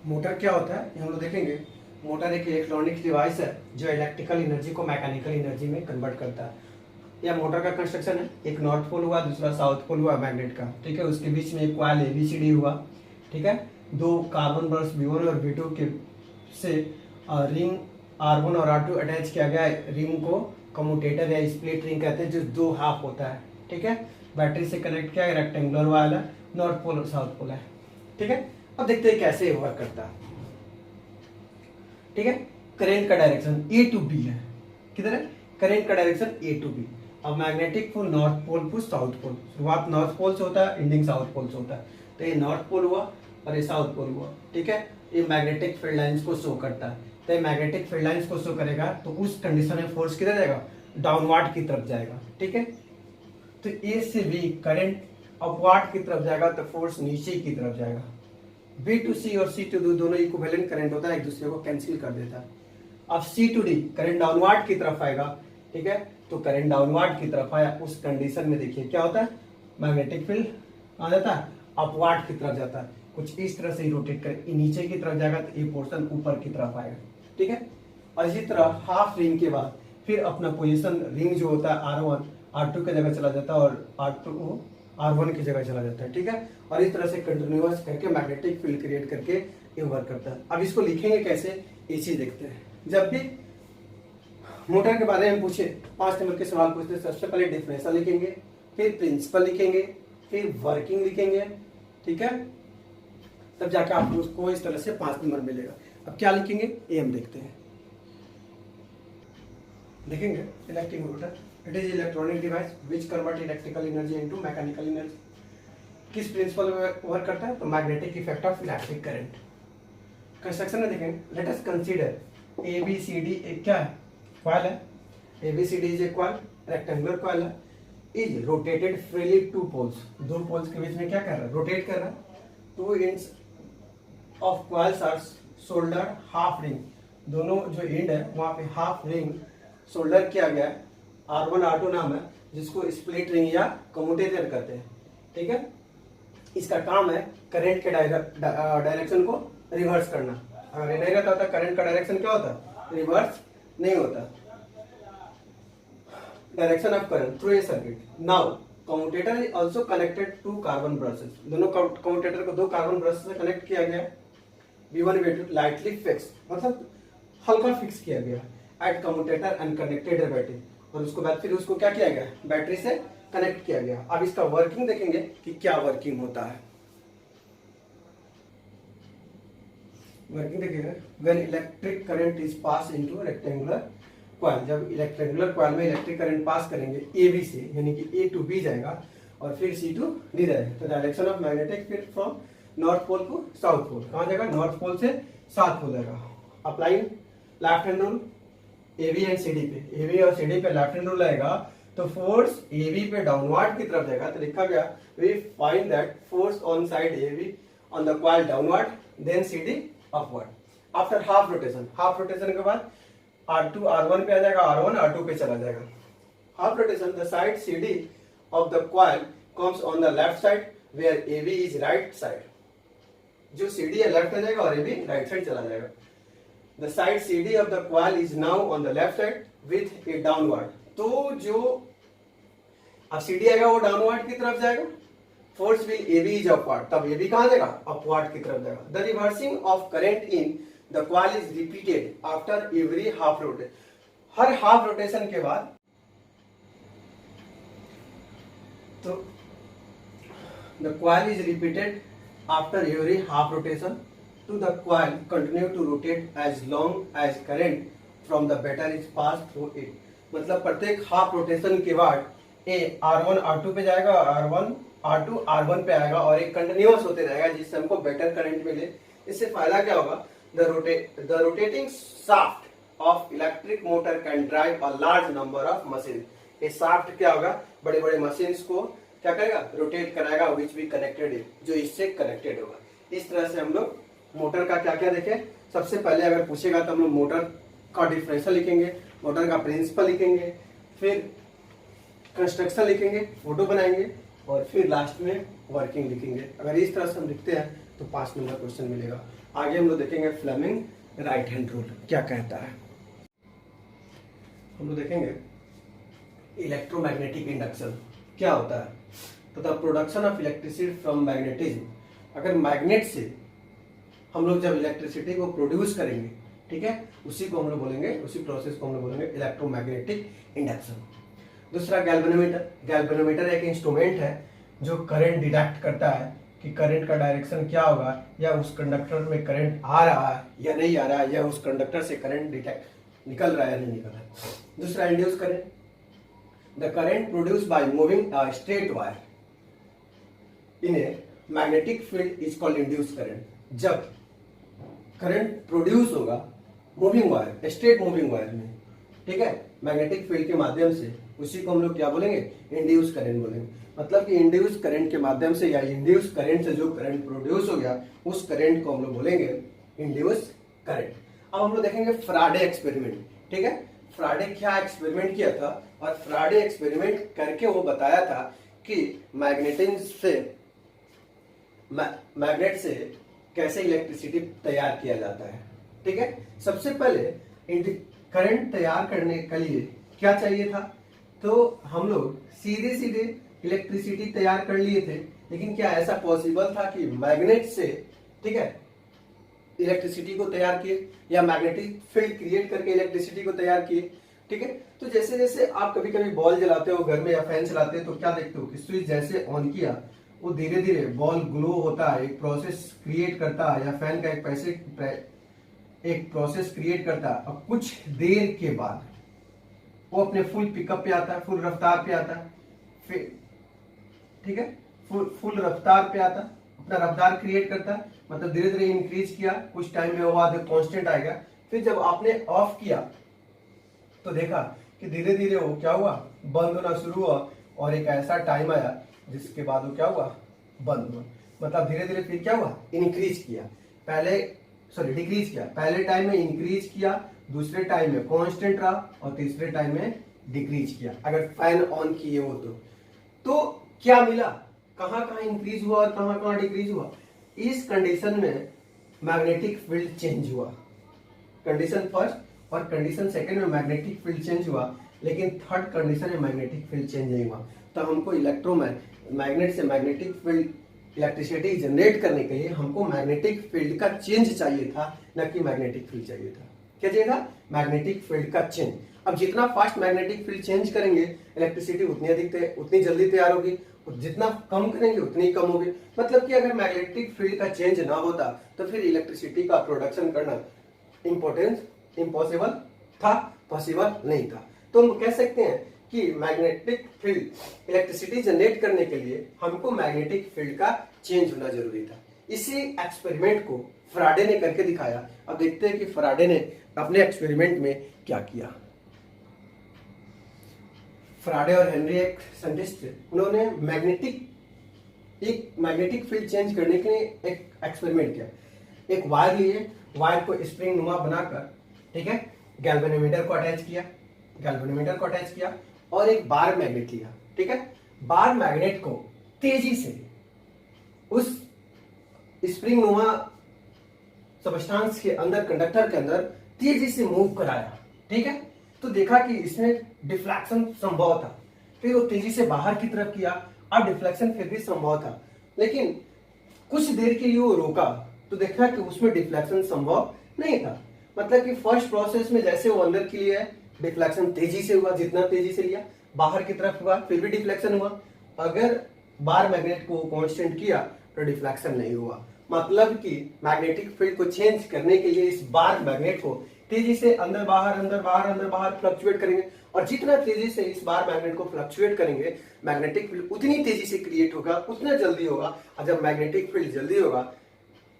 मोटर क्या होता है ये हम लोग देखेंगे। मोटर एक इलेक्ट्रॉनिक डिवाइस है जो इलेक्ट्रिकल एनर्जी को मैकेनिकल एनर्जी में कन्वर्ट करता है। यह मोटर का कंस्ट्रक्शन है, एक नॉर्थ पोल हुआ, दूसरा साउथ पोल हुआ मैग्नेट का, ठीक है। उसके बीच में एक कॉइल ABCD हुआ, ठीक है। दो कार्बन ब्रश V1 और V2 के से रिंग R1 और R2 अटैच किया गया है। रिंग को कम्यूटेटर या स्प्लिट रिंग कहते हैं, जो दो हाफ होता है, ठीक है। बैटरी से कनेक्ट किया है, रेक्टेंगुलर वाला नॉर्थ पोल और साउथ पोल है, ठीक है। अब देखते हैं कैसे वर्क करता है, ठीक है। करंट का डायरेक्शन A to B है, किधर है? करंट का डायरेक्शन A to B। अब magnetic pole north pole to south pole, शुरुआत नॉर्थ पोल से होता है, एंडिंग साउथ पोल से होता है। तो ये नॉर्थ पोल हुआ और ये साउथ पोल हुआ, ठीक है। ये मैग्नेटिक फील्ड लाइंस को शो करता है। तो ये मैग्नेटिक फील्ड लाइंस को शो करेगा तो उस कंडीशन में फोर्स किधर जाएगा? डाउनवर्ड की तरफ जाएगा, ठीक है। तो A से B करंट अपवर्ड की तरफ जाएगा तो फोर्स नीचे की तरफ जाएगा। B to C और C to D दोनों इक्विवेलेंट करंट होता है, एक दूसरे को कैंसिल कर देता है। अब C to D current downward की तरफ आएगा, ठीक है। तो करंट डाउनवर्ड की तरफ आया, उस कंडीशन में देखिए क्या होता है, मैग्नेटिक फील्ड आ जाता है, अपवर्ड की तरफ जाता है, कुछ इस तरह से रोटेट कर नीचे की तरफ जाएगा तो ये पोर्शन ऊपर की तरफ आएगा, ठीक है। और इसी तरह हाफ रिंग के बाद फिर अपना पोजीशन रिंग जो होता है R1 R2 की जगह चला जाता है और R2 R1 की जगह चला जाता है, ठीक है। और इस तरह से कंटिन्यूअस करके मैग्नेटिक फील्ड क्रिएट करके ये वर्क करता है। अब इसको लिखेंगे कैसे, ये चीज देखते हैं। जब भी मोटर के बारे में पूछे, 5 नंबर के सवाल पूछते हैं, सबसे पहले डिफरेंशियल लिखेंगे, फिर प्रिंसिपल लिखेंगे, फिर वर्किंग लिखेंगे, ठीक है। तब जाके आपको उसको इस तरह से 5 नंबर मिलेगा। अब क्या लिखेंगे ये हम देखते हैं। देखेंगे electric motor, it is electronic device which convert electrical energy into mechanical energy. किस प्रिंसिपल में वर्क करता है? तो magnetic effect of electric current. Construction में देखेंगे, लेट अस कंसीडर ABCD एक क्या है? कॉइल है। ABCD is a coil, rectangular coil है, is rotated freely two poles, दो पोल्स के बीच में क्या कर रहा है? रोटेट कर रहा है। Two ends of coils are shoulder half ring, दोनों जो एंड है वहां पे हाफ रिंग शोल्डर किया गया है। R1 R2 नाम है, जिसको स्प्लिट रिंग या कम्यूटेटर कहते हैं, ठीक है। इसका काम है करंट के डायरेक्शन को रिवर्स करना। अगर ये नहीं रहता था करंट का डायरेक्शन क्या होता? रिवर्स नहीं होता। Direction of current through a circuit. Now commutator is also connected to carbon brushes, दोनों कम्यूटेटर को दो कार्बन ब्रश से कनेक्ट किया गया है। V1 V2 लाइटली फिक्स, मतलब हल्का फिक्स किया गया at commutator end connected battery, और उसको बाद फिर उसको क्या किया गया? बैटरी से कनेक्ट किया गया। अब इसका वर्किंग देखेंगे कि क्या वर्किंग होता है। वर्किंग देखिएगा, when electric current is pass into rectangular coil, जब रेक्टेंगुलर कॉइल में इलेक्ट्रिक करंट पास करेंगे AB से, यानी कि A to B जाएगा और फिर C to D जाएगा, तो direction of magnetic field from north pole to south pole, कहाँ जाएगा? नॉर्थ पोल से साउथ पोल जाएगा। Applying left hand rule AB and CD पे, AB और CD पे लेफ्ट हैंड रूल आएगा तो फोर्स AB पे डाउनवर्ड की तरफ जाएगा। तो लिखा गया, we find that force on side AB on the coil downward, then CD upward. After half rotation, half rotation के बाद R2 R1 पे आ जाएगा, R1 R2 पे चला जाएगा। Half rotation, the side CD of the coil comes on the left side where AB is right side, जो CD है लेफ्ट में जाएगा और AB राइट साइड चला जाएगा। The side CD of the coil is now on the left side with a downward, तो जो अब CD आएगा वो डाउनवर्ड की तरफ जाएगा। Force will AB is upward, तब AB कहाँ जाएगा? अपवर्ड की तरफ जाएगा। The reversing of current in the coil is repeated after every half rotation, her half rotation के बाद, तो the coil is repeated after every half rotation to the coil continue to rotate as long as current from the battery is passed through it, मतलब प्रत्येक हाफ रोटेशन के बाद A R1 R2 पे जाएगा, R1 R2 R1 पे आएगा और एक कंटिन्यूअस होते रहेगा जिससे हमको बेटर करंट मिले। इससे फायदा क्या होगा? the rotating shaft of electric motor can drive a large number of machines, ये शाफ्ट क्या होगा? बड़े बड़े मशीन्स को क्या करेगा? रोटेट कराएगा, which भी कनेक्टेड है, जो इससे कनेक्टेड होगा। इस तरह से हम लोग मोटर का क्या क्या देखें। सबसे पहले अगर पूछेगा तो हम लोग मोटर का डिफरेंशियल लिखेंगे, मोटर का प्रिंसिपल लिखेंगे, फिर कंस्ट्रक्शन लिखेंगे, फोटो बनाएंगे और फिर लास्ट में वर्किंग लिखेंगे। अगर इस तरह से हम लिखते हैं तो 5 नंबर क्वेश्चन मिलेगा। आगे हम लोग देखेंगे फ्लेमिंग राइट हैंड रूल क्या कहता है। हम लोग देखेंगे इलेक्ट्रोमैग्नेटिक इंडक्शन क्या होता है, तो the production of electricity from magnetism. अगर मैग्नेट से हम लोग जब इलेक्ट्रिसिटी को प्रोड्यूस करेंगे, ठीक है, उसी को हम लोग बोलेंगे, उसी प्रोसेस को हम लोग बोलेंगे इलेक्ट्रोमैग्नेटिक इंडक्शन। दूसरा गैल्वेनोमीटर। गैल्वेनोमीटर एक इंस्ट्रूमेंट है जो करंट डिटेक्ट करता है कि करंट का डायरेक्शन क्या होगा, या उस कंडक्टर में करंट आ रहा है या नहीं आ रहा है, या उस कंडक्टर से करंट डिटेक्ट निकल रहा है या नहीं निकल रहा है। दूसरा induce current. The current produce by moving a straight wire in A magnetic field is called induce current. जब करंट प्रोड्यूस होगा moving wire, straight moving wire में, ठीक है, मैग्नेटिक फील्ड के माध्यम से, उसी को हम लोग क्या बोलेंगे, इंड्यूस करंट बोलेंगे। मतलब कि इंड्यूस करंट के माध्यम से या इंड्यूस करंट से जो करंट प्रोड्यूस हो गया, उस करंट को हम लोग बोलेंगे इंड्यूस करंट। अब हम लोग देखेंगे फ्राडे एक्सपेरिमेंट, ठीक है। फ्राडे क्या एक्सपेरिमेंट किया था, और फ्राडे एक्सपेरिमेंट करके वो बताया था कि मैग्नेट से कैसे इलेक्ट्रिसिटी तैयार किया जाता है, ठीक है। सबसे पहले करंट तैयार करने के लिए क्या चाहिए था, तो हम लोग सीधे सीधे इलेक्ट्रिसिटी तैयार कर लिए थे, लेकिन क्या ऐसा पॉसिबल था कि मैग्नेट से, ठीक है, इलेक्ट्रिसिटी को तैयार किए, या मैग्नेटिक फील्ड क्रिएट करके इलेक्ट्रिसिटी को तैयार किए, ठीक है। तो जैसे जैसे आप कभी कभी बॉल जलाते हो घर में या फैन चलाते हो, तो क्या देखते हो कि स्विच जैसे ऑन किया, वो धीरे धीरे बॉल ग्लो होता है, एक प्रोसेस क्रिएट करता है, या फैन का एक प्रोसेस क्रिएट करता है, और कुछ देर के बाद वो अपने फुल पिकअप पे आता है, फुल रफ्तार पे आता है, फिर, ठीक है, फुल रफ्तार पे आता है, अपना रफ्तार क्रिएट करता है, मतलब धीरे धीरे इंक्रीज किया, कुछ टाइम में वो बाद कांस्टेंट आएगा। फिर जब आपने ऑफ किया तो देखा कि धीरे धीरे वो क्या हुआ, बंद होना शुरू हुआ, और एक ऐसा टाइम आया जिसके बाद वो क्या हुआ, बंद हुआ। मतलब धीरे धीरे फिर क्या हुआ, इंक्रीज किया, डिक्रीज किया। पहले टाइम में इंक्रीज किया, दूसरे टाइम में कांस्टेंट रहा, और तीसरे टाइम में डिक्रीज किया। अगर फैन ऑन किए हो तो क्या मिला, कहां कहां इंक्रीज हुआ और कहां कहां डिक्रीज हुआ। इस कंडीशन में मैग्नेटिक फील्ड चेंज हुआ, कंडीशन फर्स्ट और कंडीशन सेकंड में मैग्नेटिक फील्ड चेंज हुआ, लेकिन थर्ड कंडीशन में मैग्नेटिक फील्ड चेंज नहीं हुआ। तो हमको मैग्नेट से मैग्नेटिक फील्ड इलेक्ट्रिसिटी जनरेट करने के लिए हमको मैग्नेटिक फील्ड का चेंज चाहिए था, न कि मैग्नेटिक फील्ड चाहिए था। क्या चाहिए था, मैग्नेटिक फील्ड का चेंज। अब जितना फास्ट मैग्नेटिक फील्ड चेंज करेंगे, इलेक्ट्रिसिटी उतनी जल्दी तैयार होगी, जितना कम करेंगे उतनी कम होगी। मतलब कि अगर मैग्नेटिक फील्ड का चेंज ना होता तो फिर इलेक्ट्रिसिटी का प्रोडक्शन करना इम्पॉसिबल था, पॉसिबल नहीं था। तो हम कह सकते हैं कि मैग्नेटिक फील्ड इलेक्ट्रिसिटी जनरेट करने के लिए हमको मैग्नेटिक फील्ड का चेंज होना जरूरी था। इसी एक्सपेरिमेंट को फ्राडे ने करके दिखाया। अब देखते हैं कि फ्राडे ने अपने एक्सपेरिमेंट में क्या किया। फ्राडे और हेनरी एक साइंटिस्ट थे, उन्होंने मैग्नेटिक फील्ड चेंज करने के लिए एक एक्सपेरिमेंट किया। एक वायर लिए, वायर को स्प्रिंग नुमा बनाकर, ठीक है, गैल्वेनोमीटर को अटैच किया, और एक बार मैग्नेट लिया, ठीक है। बार मैग्नेट को तेजी से उस स्प्रिंग नुमा सबस्टांस के अंदर, कंडक्टर के अंदर तेजी से मूव कराया, ठीक है। तो देखा कि इसमें डिफ्लेक्शन संभव था, फिर वो तेजी से बाहर की तरफ किया, अब डिफ्लेक्शन फिर भी संभव था, लेकिन कुछ देर के लिए वो रोका तो देखा कि उसमें डिफ्लेक्शन संभव नहीं था। मतलब कि फर्स्ट प्रोसेस में जैसे वो अंदर के लिए डिफ्लेक्शन तेजी से हुआ, जितना तेजी से लिया, बाहर की तरफ हुआ, फिर भी डिफ्लेक्शन हुआ। अगर बार मैग्नेट को कांस्टेंट किया तो डिफ्लेक्शन नहीं हुआ। मतलब कि मैग्नेटिक फील्ड को चेंज करने के लिए इस बार मैग्नेट को तेजी से अंदर बाहर फ्लक्चुएट करेंगे, और जितना तेजी से इस बार मैग्नेट को फ्लक्चुएट करेंगे, मैग्नेटिक फील्ड उतनी तेजी से क्रिएट होगा, उतना जल्दी होगा। और जब मैग्नेटिक फील्ड जल्दी होगा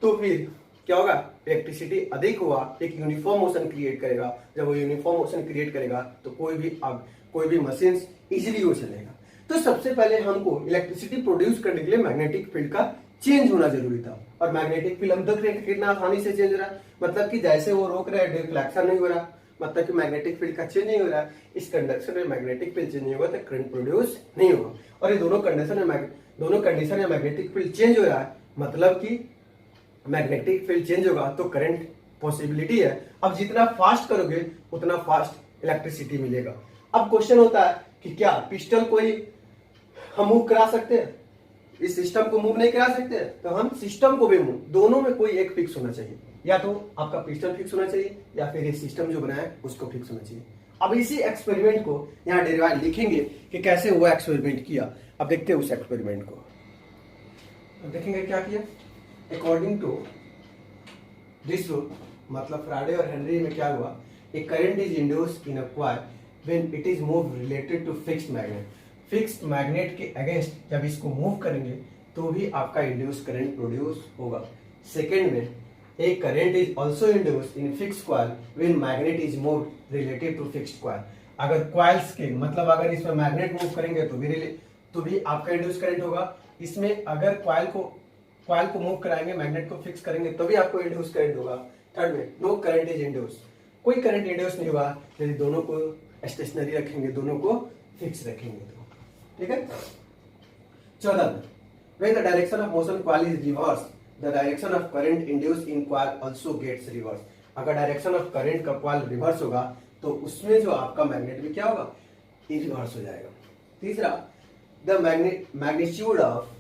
तो फिर क्या होगा, इलेक्ट्रिसिटी अधिक हुआ, एक यूनिफॉर्म मोशन क्रिएट करेगा। जब वो यूनिफॉर्म मोशन क्रिएट करेगा तो कोई भी मशीन इजीली हो चलेगा। तो सबसे पहले हमको इलेक्ट्रिसिटी प्रोड्यूस करने के लिए मैग्नेटिक फील्ड का चेंज होना जरूरी था, और मैग्नेटिक फील्ड हम देख रहे हैं कितना आसानी से चेंज हो रहा है। मतलब कि जैसे वो रोक रहे हैं, डिफ्लेक्शन नहीं हो रहा, मतलब कि मैग्नेटिक फील्ड का चेंज नहीं हो रहा है। इस कंडक्शन में मैग्नेटिक फील्ड चेंज नहीं होगा तो करंट प्रोड्यूस नहीं होगा। और ये दोनों कंडीशन में मैग्नेटिक फील्ड चेंज हो रहा है, मतलब कि मैग्नेटिक फील्ड चेंज होगा तो करंट पॉसिबिलिटी है। अब जितना फास्ट करोगे उतना फास्ट इलेक्ट्रिसिटी मिलेगा। अब क्वेश्चन होता है कि क्या पिस्टन कोई हम मूव करा सकते हैं, इस सिस्टम को मूव नहीं करा सकते, तो हम सिस्टम को भी मूव, दोनों में कोई एक फिक्स होना चाहिए, या तो आपका पिस्टन फिक्स होना चाहिए या फिर ये सिस्टम जो बनाया है उसको फिक्स होना चाहिए। अब इसी एक्सपेरिमेंट को यहाँ डेरिवेट लिखेंगे कि कैसे वो एक्सपेरिमेंट किया। अब देखते हैं उस एक्सपेरिमेंट को। अब देखेंगे क्या किया। अकॉर्डिंग टू दिस रूल, मतलब फ्राडे और हेनरी में क्या हुआ, a current is induced in a coil when it is move related to fixed magnet. Fixed magnet के अगेंस्ट जब इसको मूव करेंगे तो भी आपका इंड्यूस करंट प्रोड्यूस होगा। सेकेंड में, a current is also induced in fixed coil when magnet is move related to fixed coil. अगर कॉइल्स के मतलब अगर इसमें मैग्नेट मूव करेंगे तो भी आपका इंड्यूस करंट होगा। इसमें अगर कॉइल को मूव कराएंगे, मैग्नेट को फिक्स करेंगे तो भी आपको इंड्यूस करंट होगा। थर्ड में, नो करंट इज इंड्यूस, कोई करंट इंड्यूस नहीं होगा यदि दोनों को स्टेशनरी रखेंगे, दोनों को फिक्स रखेंगे तो। ठीक है। 14 में, when the direction of motion coil is reversed, the direction of current induced in coil also gets reversed। अगर डायरेक्शन ऑफ करंट का कॉइल रिवर्स होगा तो उसमें जो आपका मैग्नेट भी क्या होगा, रिवर्स हो जाएगा। तीसरा, the magnitude of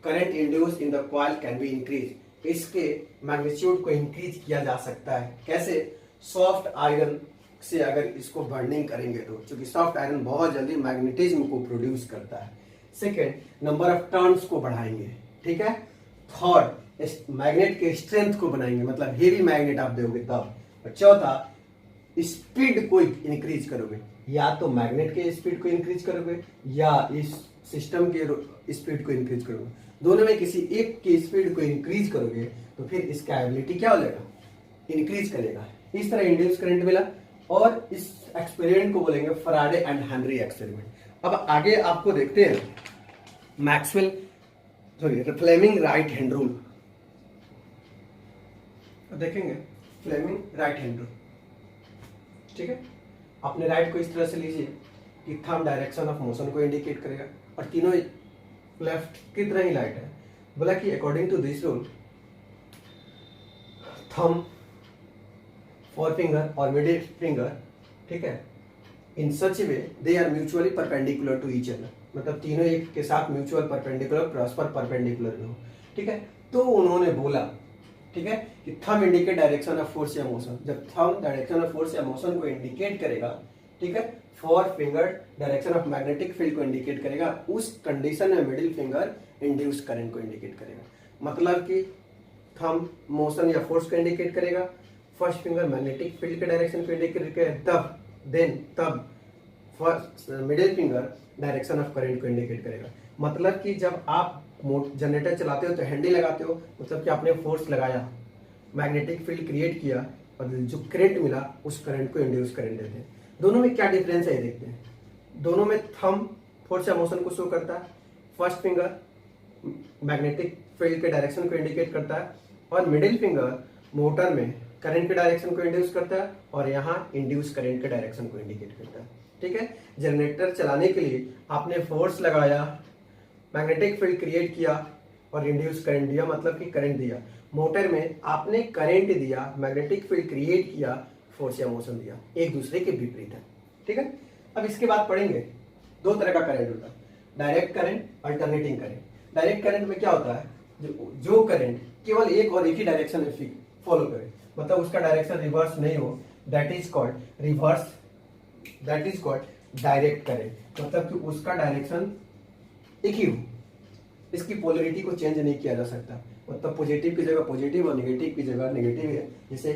current induced in the coil can be increase. इसके मैग्नीट्यूड को इंक्रीज किया जा सकता है। कैसे? सॉफ्ट आयरन से अगर इसको बर्निंग करेंगे तो, क्योंकि सॉफ्ट आयरन बहुत जल्दी मैग्नेटिज्म को प्रोड्यूस करता है। सेकेंड, नंबर ऑफ टर्न्स को बढ़ाएंगे। ठीक है। थर्ड, मैग्नेट के स्ट्रेंथ को बनाएंगे, मतलब हेवी मैग्नेट आप दोगे तब। और चौथा, स्पीड को इंक्रीज करोगे, या तो मैग्नेट के स्पीड को इंक्रीज करोगे या इस सिस्टम के स्पीड को इंक्रीज करोगे। दोनों में किसी एक की स्पीड को इंक्रीज करोगे तो फिर इसका एबिलिटी क्या हो जाएगा, इंक्रीज करेगा। इस तरह इंड्यूस करंट मिला और इस एक्सपेरिमेंट को बोलेंगे फैराडे एंड हेनरी एक्सपेरिमेंट। अब आगे आपको देखते हैं फ्लेमिंग राइट हैंड रूल देखेंगे। फ्लेमिंग राइट हैंड रूल, ठीक है। अपने राइट को इस तरह से लीजिए कि थंब डायरेक्शन ऑफ मोशन को इंडिकेट करेगा और तीनों लेफ्ट की तरह ही लाइट है। बोला कि according to this rule thumb, forefinger और मिडिल फिंगर, ठीक है, in such way they are mutually perpendicular to each other, मतलब तीनों एक के साथ म्यूचुअल परपेंडिकुलर परस्पर परपेंडिकुलर हो। ठीक है। तो उन्होंने बोला, ठीक है, कि thumb indicate direction of force या मोशन। जब थंब डायरेक्शन ऑफ फोर्स या मोशन को इंडिकेट करेगा, ठीक है, four finger direction of magnetic field को इंडिकेट करेगा, उस कंडीशन में मिडिल फिंगर इंड्यूस करंट को इंडिकेट करेगा। मतलब कि थंब मोशन या फोर्स को इंडिकेट करेगा, फर्स्ट फिंगर मैग्नेटिक फील्ड के डायरेक्शन को इंडिकेट करेगा, तब first middle finger direction of current को इंडिकेट करेगा। मतलब कि जब आप जनरेटर चलाते हो तो हैंडल लगाते हो, मतलब कि आपने फोर्स लगाया, मैग्नेटिक फील्ड क्रिएट किया और जो करंट मिला उस करंट को इंड्यूस करंट देते हैं। दोनों में क्या डिफरेंस है देखते हैं। दोनों में थंब फोर्स या मोशन को शो करता है, फर्स्ट फिंगर मैग्नेटिक फील्ड के डायरेक्शन को इंडिकेट करता है और मिडिल फिंगर मोटर में करंट के डायरेक्शन को इंड्यूस करता है और यहाँ इंड्यूस करंट के डायरेक्शन को इंडिकेट करता है। ठीक है। जनरेटर चलाने के लिए आपने फोर्स लगाया, मैग्नेटिक फील्ड क्रिएट किया और इंड्यूस करंट दिया, मतलब कि करंट दिया। मोटर में आपने करंट दिया, मैग्नेटिक फील्ड क्रिएट किया, फोर्स या मोशन दिया, एक दूसरे के विपरीत है। ठीक है। अब इसके बाद पढ़ेंगे दो तरह का करंट होता है, direct current, alternating current. Direct current में क्या होता है, जो करंट केवल एक और एक ही डायरेक्शन में फॉलो करे, मतलब उसका डायरेक्शन रिवर्स नहीं हो, that is called reverse, that is called direct current. मतलब कि उसका डायरेक्शन एक ही हो, इसकी पोलरिटी को चेंज नहीं किया जा सकता, मतलब पॉजिटिव की जगह पॉजिटिव और नेगेटिव की जगह नेगेटिव है। जैसे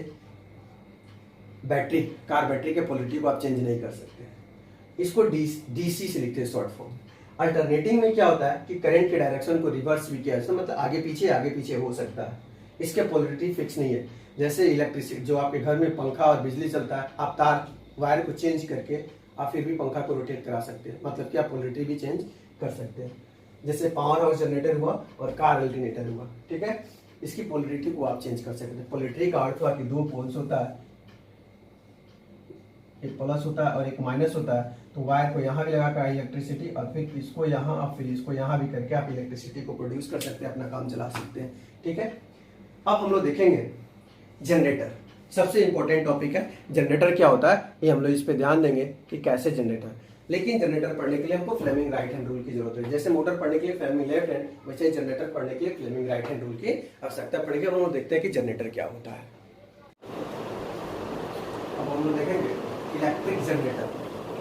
बैटरी, कार बैटरी के पोलरिटी को आप चेंज नहीं कर सकते। इसको डीसी से लिखते हैं शॉर्ट फॉर्म। अल्टरनेटिंग में क्या होता है कि करंट के डायरेक्शन को रिवर्स भी किया जाता है, मतलब आगे पीछे हो सकता है, इसके पोलरिटी फिक्स नहीं है। जैसे इलेक्ट्रिसिटी, जो आपके घर में पंखा और बिजली चलता है, आप तार वायर को चेंज करके आप फिर भी पंखा को रोटेट करा सकते हैं, मतलब कि आप पोलरिटी भी चेंज कर सकते हैं। जैसे पावर हाउस जनरेटर हुआ और कार अल्टरनेटर हुआ, ठीक है, इसकी पोलरिटी को आप चेंज कर सकते हैं। पोलरिटी का अर्थ हुआ कि दो पोल्स होता है, एक प्लस होता है और एक माइनस होता है, तो वायर को यहाँ भी लगा कर इलेक्ट्रिसिटी और फिर इसको यहाँ और फिर इसको यहाँ भी करके आप इलेक्ट्रिसिटी को प्रोड्यूस कर सकते हैं, अपना काम चला सकते हैं। ठीक है। अब हम लोग देखेंगे जनरेटर, सबसे इंपॉर्टेंट टॉपिक है जनरेटर क्या होता है, ये हम लोग इस पे ध्यान देंगे कि कैसे जनरेटर। लेकिन जनरेटर पढ़ने के लिए हमको फ्लेमिंग राइट हैंड रूल की जरूरत है। जैसे मोटर पढ़ने के लिए फ्लेमिंग लेफ्ट हैंड, वैसे जनरेटर पढ़ने के लिए फ्लेमिंग राइट हैंड रूल की आवश्यकता पड़ेगी। अब हम लोग देखते हैं कि जनरेटर क्या होता है। अब हम लोग देखेंगे इलेक्ट्रिक जनरेटर।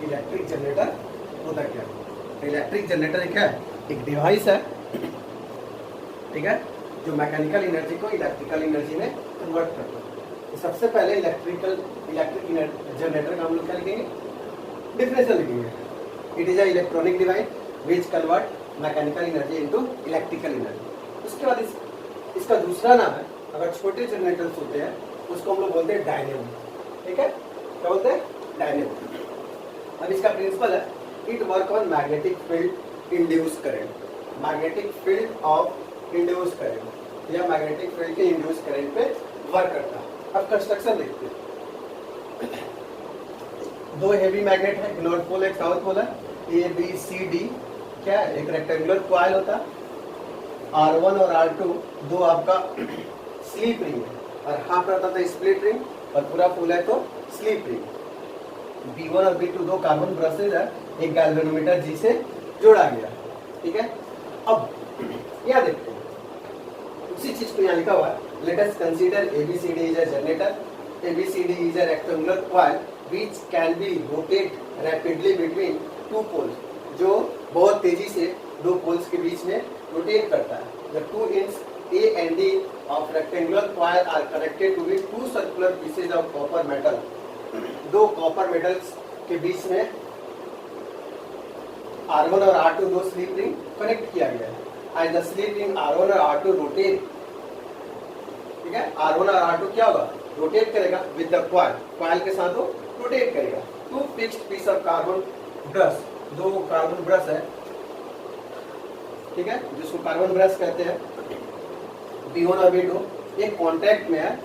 इलेक्ट्रिक जनरेटर होता क्या है? इलेक्ट्रिक जनरेटर क्या है? एक डिवाइस है, ठीक है, जो मैकेनिकल एनर्जी को इलेक्ट्रिकल एनर्जी में कन्वर्ट करता है। तो सबसे पहले इलेक्ट्रिक जनरेटर का हम लोग क्या लिखेंगे? डिफरेंशियल लिखेंगे। It is a electronic device which convert mechanical energy into electrical energy. उसके बाद इसका दूसरा नाम है, अगर छोटे जनरेटर्स होते हैं उसको हम लोग बोलते हैं डायनेमो, ठीक है, क्या बोलते हैं? डायनेमो। अब इसका प्रिंसिपल है, it work on magnetic field induce current. Magnetic field of induce current या मैग्नेटिक फील्ड के इंड्यूस करंट पे वर्क करता है। अब कंस्ट्रक्शन देखते हैं। दो हेवी मैग्नेट है, एक नॉर्थ पोल एक साउथ पोल है, ए बी सी डी, क्या है? एक रेक्टेंगुलर कॉइल होता है, R1 और R2 दो आपका स्लीप रिंग है, और हाफ रहता था स्प्लिट रिंग, और पूरा फुल है तो स्लीप रिंग। B1 और B2 दो कार्बन ब्रशेज है, एक गैल्वेनोमीटर G से जोड़ा गया, ठीक है। अब क्या देखते हैं, उसी चीज को यहाँ लिखा हुआ है, let us consider ABCD is a generator. ABCD is a rectangular coil which can be rotate rapidly between two poles, जो बहुत तेजी से दो पोल्स के बीच में रोटेट करता है। The two ends A and D of rectangular coil are connected to be two circular pieces of copper metal। दो कॉपर मेटल्स के बीच में R1 और R2 दो स्लीप रिंग कनेक्ट किया गया है। And the sleep ring R1 और R2 रोटेट, ठीक है, R1 और R2 क्या होगा? रोटेट करेगा विद द कॉइल, कॉइल के साथ वो रोटेट करेगा। Two fixed piece of carbon brush, दो कार्बन ब्रश है, ठीक है, जिसको कार्बन ब्रश कहते हैं, B1 और B2, एक कॉन्टेक्ट में है,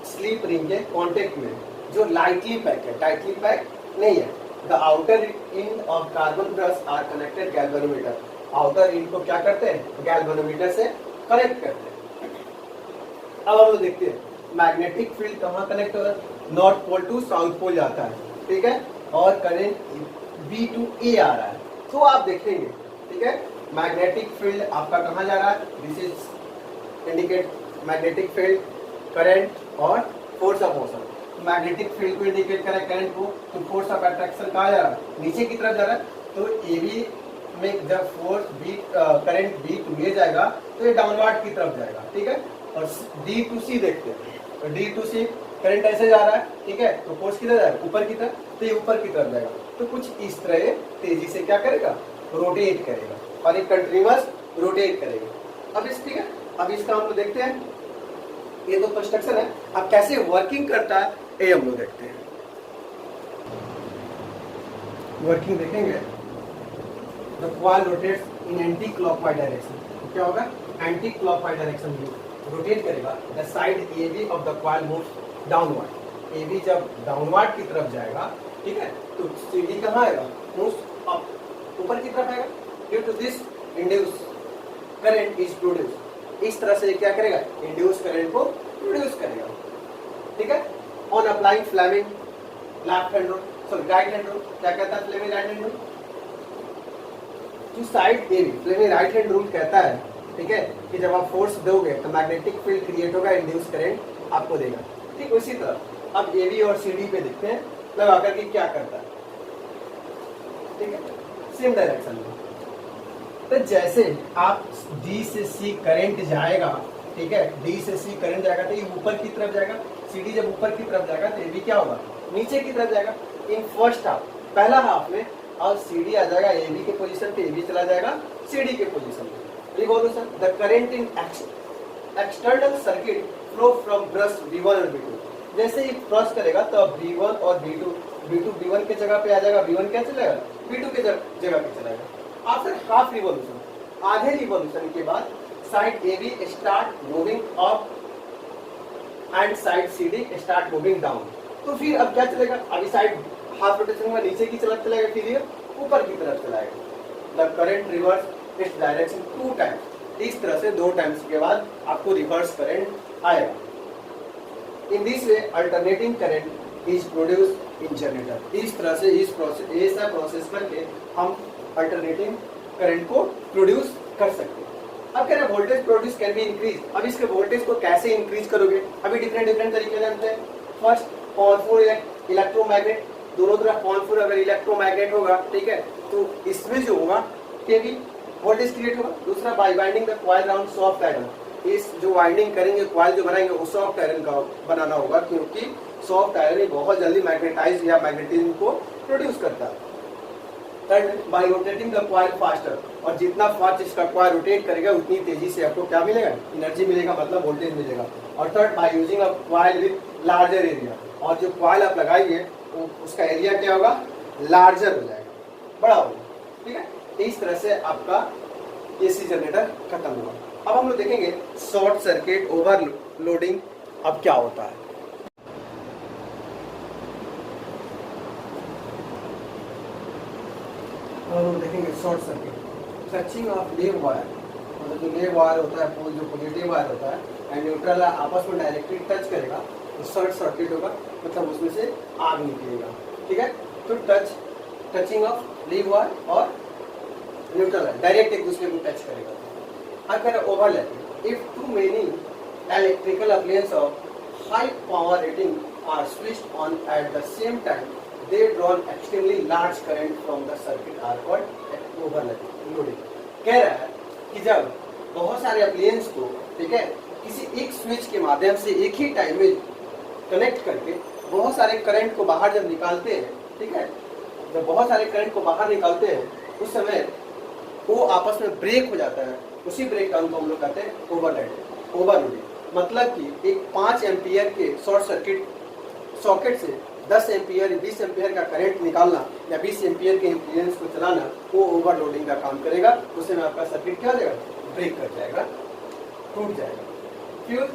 स्लीप रिंग के कॉन्टेक्ट में, जो लाइटली पैक है, टाइटली पैक नहीं है। The outer end of carbon brush are connected galvanometer. Outer end को क्या करते हैं? गैल्वेनोमीटर से कनेक्ट करते हैं। अब हम लोग देखते हैं मैग्नेटिक फील्ड कहाँ कनेक्ट हो रहा है? North pole to south pole जाता है, ठीक है, और करंट B टू A आ रहा है। तो आप देखेंगे, ठीक है, मैग्नेटिक फील्ड आपका कहाँ जा रहा है? This is indicate magnetic field, current और force of motion. Magnetic field को इंडिकेट करें करंट को, तो फोर्स ऑफ अट्रैक्शन कहाँ जा रहा है? नीचे की तरफ जा रहा है। तो AB में जब force current B to A जाएगा तो ये डाउनवर्ड की तरफ जाएगा, ठीक है। और D टू C देखते हैं, तो D टू C करंट ऐसे जा रहा है, ठीक है, तो फोर्स किधर जाएगा? ऊपर की तरफ, तो ये ऊपर की तरफ जाएगा। तो कुछ इस तरह तेजी से क्या करेगा? रोटेट करेगा, और एक कंटिन्यूअस रोटेट करेगा। अब इस, ठीक है, अब इसका हम लोग देखते हैं, ये तो कंस्ट्रक्शन है। अब कैसे वर्किंग करता है ये हम लोग देखते हैं। वर्किंग देखेंगे, the coil rotates in anti clockwise direction. क्या होगा? एंटी क्लॉकवाइज डायरेक्शन में रोटेट करेगा। The side AB of the coil moves downward. AB जब डाउनवर्ड की तरफ जाएगा, ठीक है, तो CD कहाँ आएगा? मूव्स अप, ऊपर की तरफ आएगा। Due to this induce current is produce. इस तरह से क्या करेगा? इंड्यूस करंट को प्रोड्यूस करेगा, ठीक है। On applying Fleming left hand rule, sorry right hand rule, क्या कहता है Fleming right hand rule? To side AB, Fleming right hand rule कहता है, ठीक है, कि जब आप फोर्स दोगे तो मैग्नेटिक फील्ड क्रिएट होगा, इंड्यूस करंट आपको देगा। ठीक उसी तरह अब AB और CD पे देखते हैं लगा करके क्या करता है, ठीक है, सेम डायरेक्शन में। तो जैसे आप D से C करंट जाएगा, ठीक है, D से C करंट जाएगा तो ये ऊपर की तरफ जाएगा। CD जब ऊपर की तरफ जाएगा तो AB क्या होगा? नीचे की तरफ जाएगा। इन फर्स्ट हाफ, पहला हाफ में, और CD आ जाएगा AB के पोजीशन पे, AB चला जाएगा CD के पोजीशन पे। बोलो sir, the current in external circuit flow from brush B1 और B2। जैसे ही क्रॉस करेगा तो B1 और B2 B1 के जगह पे आ जाएगा, B1 क्या चलेगा? B2 के जगह पे चलेगा। आफ्टर हाफ रिवॉल्यूशन, आधे रिवॉल्यूशन के बाद side AB start moving up and side CD start moving down. तो फिर अब क्या चलेगा? अभी साइड हाफ रोटेशन में नीचे की तरफ चलेगा, फिर ये ऊपर की तरफ चलाएगा। The current reverse its direction 2 times. इस तरह से 2 टाइम्स के बाद आपको रिवर्स करंट आएगा। In this way alternating current is produce in generator. इस तरह से इस प्रोसेस ऐसा प्रोसेस करके हम अल्टरनेटिंग करंट को प्रोड्यूस कर सकते हैं। अब कह रहे हैं voltage produce can be increase. अब इसके वोल्टेज को कैसे इंक्रीज करोगे, अभी डिफरेंट तरीके जानते हैं। फर्स्ट पावरफुल इलेक्ट्रोमैग्नेट, दोनों तरफ पावरफुल अगर इलेक्ट्रोमैग्नेट होगा, ठीक है, तो इसमें जो होगा भी वोल्टेज क्रिएट होगा। दूसरा by winding the coil around soft iron, इस जो वाइंडिंग करेंगे कॉइल जो बनाएंगे वो सॉफ्ट आयरन का बनाना होगा, क्योंकि सॉफ्ट आयरन बहुत जल्दी मैग्नेटाइज या मैग्नेटिज्म को प्रोड्यूस करता है। Third by rotating the coil faster, और जितना फास्ट इसका कॉइल रोटेट करेगा उतनी तेजी से आपको क्या मिलेगा, एनर्जी मिलेगा, मतलब वोल्टेज मिलेगा। और third by using a coil with larger area, और जो कॉइल आप लगाइए उसका एरिया क्या होगा, लार्जर हो जाएगा, बड़ा होगा, ठीक है। इस तरह से आपका एसी जनरेटर खत्म हुआ। अब हम लोग देखेंगे शॉर्ट सर्किट ओवरलोडिंग अब क्या होता है। हम लोग देखेंगे शॉर्ट सर्किट टचिंग ऑफ लेव वायर, मतलब जो लेव वायर होता है, जो पॉजिटिव वायर होता है एंड न्यूट्रल आपस में डायरेक्टली टच करेगा तो शॉर्ट सर्किट होगा, मतलब उसमें से आग निकलेगा, ठीक है। तो टचिंग ऑफ लीव वायर और न्यूट्रल डायरेक्ट एक दूसरे को टच करेगा। अगर overlapping, if too many electrical appliance of high power rating are switched on at the same time, they drawn extremely large current from the circuit are called overlapping loading। कह रहा है कि जब बहुत सारे अप्लायंस को, ठीक है, किसी एक स्विच के माध्यम से एक ही टाइम में कनेक्ट करके बहुत सारे करंट को बाहर जब निकालते हैं, ठीक है, जब बहुत सारे करंट को बाहर निकालते हैं उस समय वो आपस में ब्रेक हो जाता है, उसी ब्रेक डाउन को हम लोग कहते हैं ओवरलोडिंग। मतलब कि एक 5 एम्पियर के शॉर्ट सर्किट सॉकेट से 10 एम्पियर 20 एम्पियर का करंट निकालना या 20 एम्पियर के इम्पीडेंस को चलाना, वो ओवरलोडिंग का काम करेगा। उससे में आपका सर्किट क्या हो जाएगा, ब्रेक कर जाएगा, टूट जाएगा। Fuse,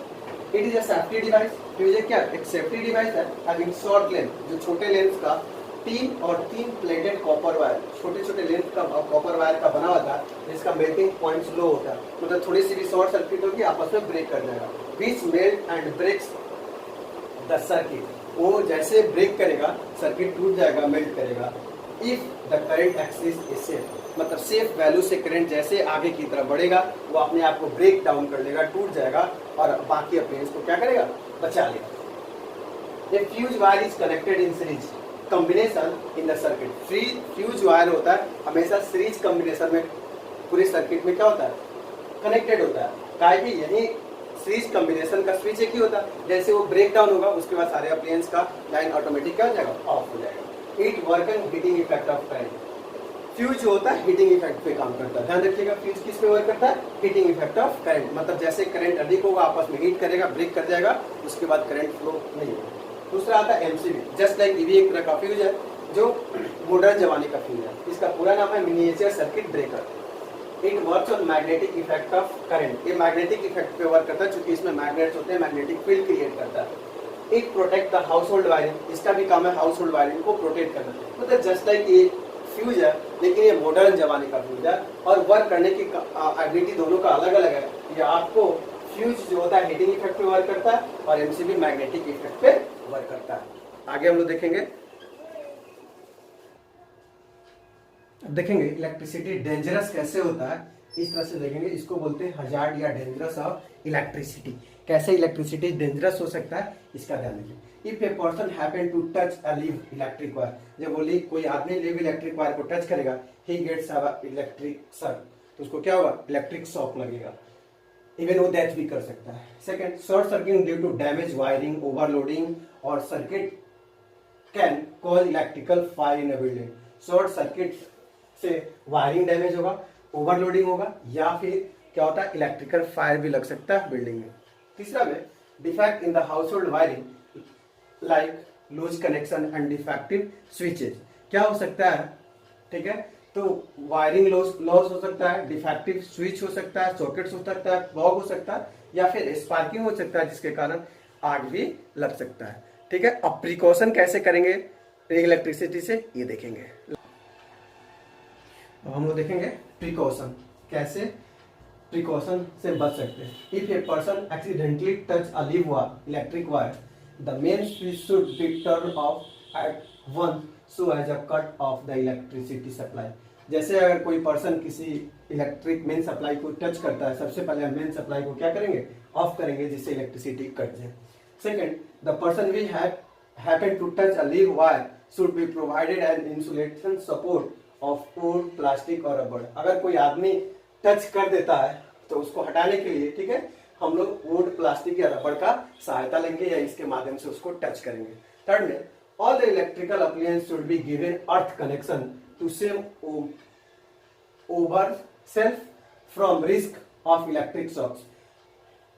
it is a safety device. Fuse क्या, एक सेफ्टी डिवाइस है हैविंग शॉर्ट लेंथ, जो छोटे लेंथ का 3 प्लेटेड कॉपर वायर, छोटे छोटे लेंथ का कॉपर वायर का बना होता है, जिसका मेल्टिंग पॉइंट लो होता है, मतलब थोड़ी सी भी शॉर्ट सर्किट होगी आपस में ब्रेक कर जाएगा। Which melt and breaks the circuit, वो जैसे ब्रेक करेगा सर्किट टूट जाएगा, मेल्ट करेगा। If the current excess is safe, मतलब सेफ वैल्यू से करंट जैसे आगे की तरफ बढ़ेगा वो अपने आप को ब्रेक डाउन कर लेगा, टूट जाएगा और बाकी अप्लायंस को क्या करेगा, बचा लेगा। ये fuse wire is connected in series combination in the circuit. Fuse wire होता है हमेशा सीरीज कॉम्बिनेशन में पूरे सर्किट में क्या होता है, कनेक्टेड होता है। काहे कि यही सीरीज कॉम्बिनेशन का स्विच एक ही होता है, जैसे वो ब्रेक डाउन होगा उसके बाद सारे अप्लायंस का लाइन ऑटोमेटिक क्या हो जाएगा, ऑफ हो जाएगा। It work and heating effect of current. Fuse जो होता है हीटिंग इफेक्ट पे काम करता है, ध्यान रखिएगा। फ्यूज किस पे वर्क करता है, हीटिंग इफेक्ट ऑफ करंट, मतलब जैसे करंट अधिक होगा आपस में हीट करेगा, ब्रेक कर जाएगा, उसके बाद करंट फ्लो नहीं होगा। दूसरा आता है एमसीबी, जस्ट लाइक ये भी एक तरह का फ्यूज है जो मॉडर्न जमाने का फ्यूज है। इसका पूरा नाम है miniature circuit breaker. It works on magnetic effect of current, ये मैग्नेटिक इफेक्ट पे वर्क करता है, क्योंकि इसमें मैग्नेट्स होते हैं, मैग्नेटिक फील्ड क्रिएट करता है। It protect the house hold wiring, इसका भी काम है हाउस होल्ड वायरिंग को प्रोटेक्ट करना। मतलब जस्ट लाइक ये फ्यूज है लेकिन ये मॉडर्न जमाने का फ्यूज है और वर्क करने की एबिलिटी दोनों का अलग अलग है। ये आपको फ्यूज जो होता है हीटिंग इफेक्ट पे वर्क करता है और एमसीबी मैग्नेटिक इफेक्ट पे वर्क करता है। आगे हम लोग देखेंगे इलेक्ट्रिसिटी डेंजरस कैसे होता है, इस तरह से देखेंगे। इसको बोलते हैं हजार्ड या डेंजरस ऑफ इलेक्ट्रिसिटी। कैसे इलेक्ट्रिसिटी डेंजरस हो सकता है इसका ध्यान रखिए। If a person happen to touch a live electric wire, जब बोली कोई आदमी लीव इलेक्ट्रिक वायर को टच करेगा, he gets a electric shock, तो उसको क्या होगा, इलेक्ट्रिक शॉक लगेगा, इवन वो डेथ भी कर सकता है। Second, short circuit due to damage wiring, overloading और circuit can cause electrical fire in a building. Short circuit से वायरिंग डैमेज होगा, ओवरलोडिंग होगा या फिर क्या होता है, इलेक्ट्रिकल फायर भी लग सकता है बिल्डिंग में। तीसरा में defect in the house hold wiring like loose connection and defective switches, क्या हो सकता है, ठीक है, तो वायरिंग लॉस हो सकता है, डिफेक्टिव स्विच हो सकता है, सॉकेट्स हो सकता है, क्लॉग हो सकता है या फिर स्पार्किंग हो सकता है, जिसके कारण आग भी लग सकता है। ठीक है, अब प्रिकॉशन कैसे करेंगे इलेक्ट्रिसिटी से, ये देखेंगे। हम लोग देखेंगे प्रिकॉशन कैसे। प्रिकॉशन से बच सकते हैं। If a person accidentally touch a live wire electric wire the main switch should be turn off at once so as a cut off the electricity supply. जैसे अगर कोई पर्सन किसी इलेक्ट्रिक मेन सप्लाई को टच करता है, सबसे पहले मेन सप्लाई को क्या करेंगे, ऑफ करेंगे, जिससे इलेक्ट्रिसिटी कट जाए। Second, the person we happen to touch a leaf wire should be provided an insulation support of wood, plastic और रबर। अगर कोई आदमी टच कर देता है तो उसको हटाने के लिए, ठीक है, हम लोग वुड, प्लास्टिक या रबर का सहायता लेंगे या इसके माध्यम से उसको टच करेंगे। थर्ड में, all the electrical appliance should be given earth connection to save our self from risk of electric shocks.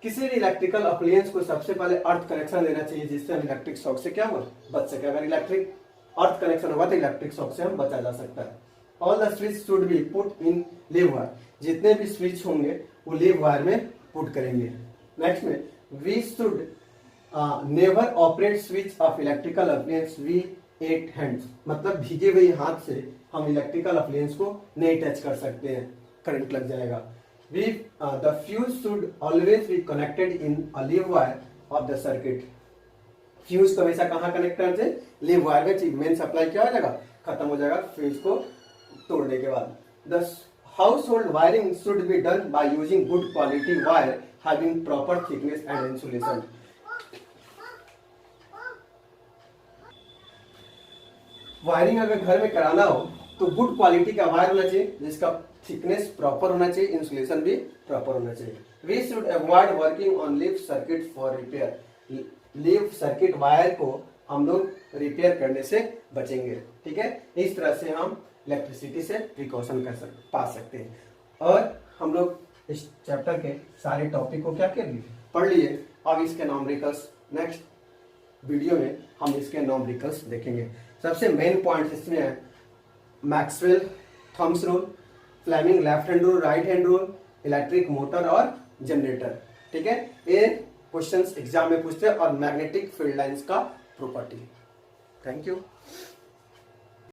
किसी भी इलेक्ट्रिकल अप्लायंस को सबसे पहले अर्थ कनेक्शन देना चाहिए, जिससे हम इलेक्ट्रिक शॉक से क्या हो बच सके। अगर इलेक्ट्रिक अर्थ कनेक्शन होगा तो इलेक्ट्रिक शॉक से हम बचा जा सकता है। All the switch should be put in live wire. जितने भी स्विच होंगे वो लीव वायर में पुट करेंगे। नेक्स्ट में, we should never operate switch of electrical appliance with 8 hands. मतलब भीगे हुए हाथ से हम इलेक्ट्रिकल अप्लायंस को नहीं टच कर सकते हैं, करंट लग जाएगा। The fuse should always be connected in a leaf wire of the circuit. Fuse को हमेशा कहाँ कनेक्ट करना चाहिए, लीव वायर में चाहिए। मेन सप्लाई क्या हो जाएगा, खत्म हो जाएगा फ्यूज को तोड़ने के बाद। The household wiring should be done by using good quality wire having proper thickness and insulation. Wiring अगर घर में कराना हो तो गुड क्वालिटी का वायर होना चाहिए, जिसका थिकनेस प्रॉपर होना चाहिए, इंसुलेशन भी प्रॉपर होना चाहिए। We should avoid working on live circuit for repair. Live circuit wire को हम लोग रिपेयर करने से बचेंगे, ठीक है। इस तरह से हम इलेक्ट्रिसिटी से प्रिकॉशन पा सकते हैं। और हम लोग इस चैप्टर के सारे टॉपिक को क्या कर लिए, पढ़ लिए। अब इसके नॉमरिकल्स नेक्स्ट वीडियो में हम इसके नॉमरिकल्स देखेंगे। सबसे मेन पॉइंट इसमें है Maxwell thumbs rule, Fleming left hand rule, right hand rule, electric motor और जनरेटर, ठीक है। ये क्वेश्चंस एग्जाम में पूछते हैं, और मैग्नेटिक फील्ड लाइंस का प्रॉपर्टी। Thank you.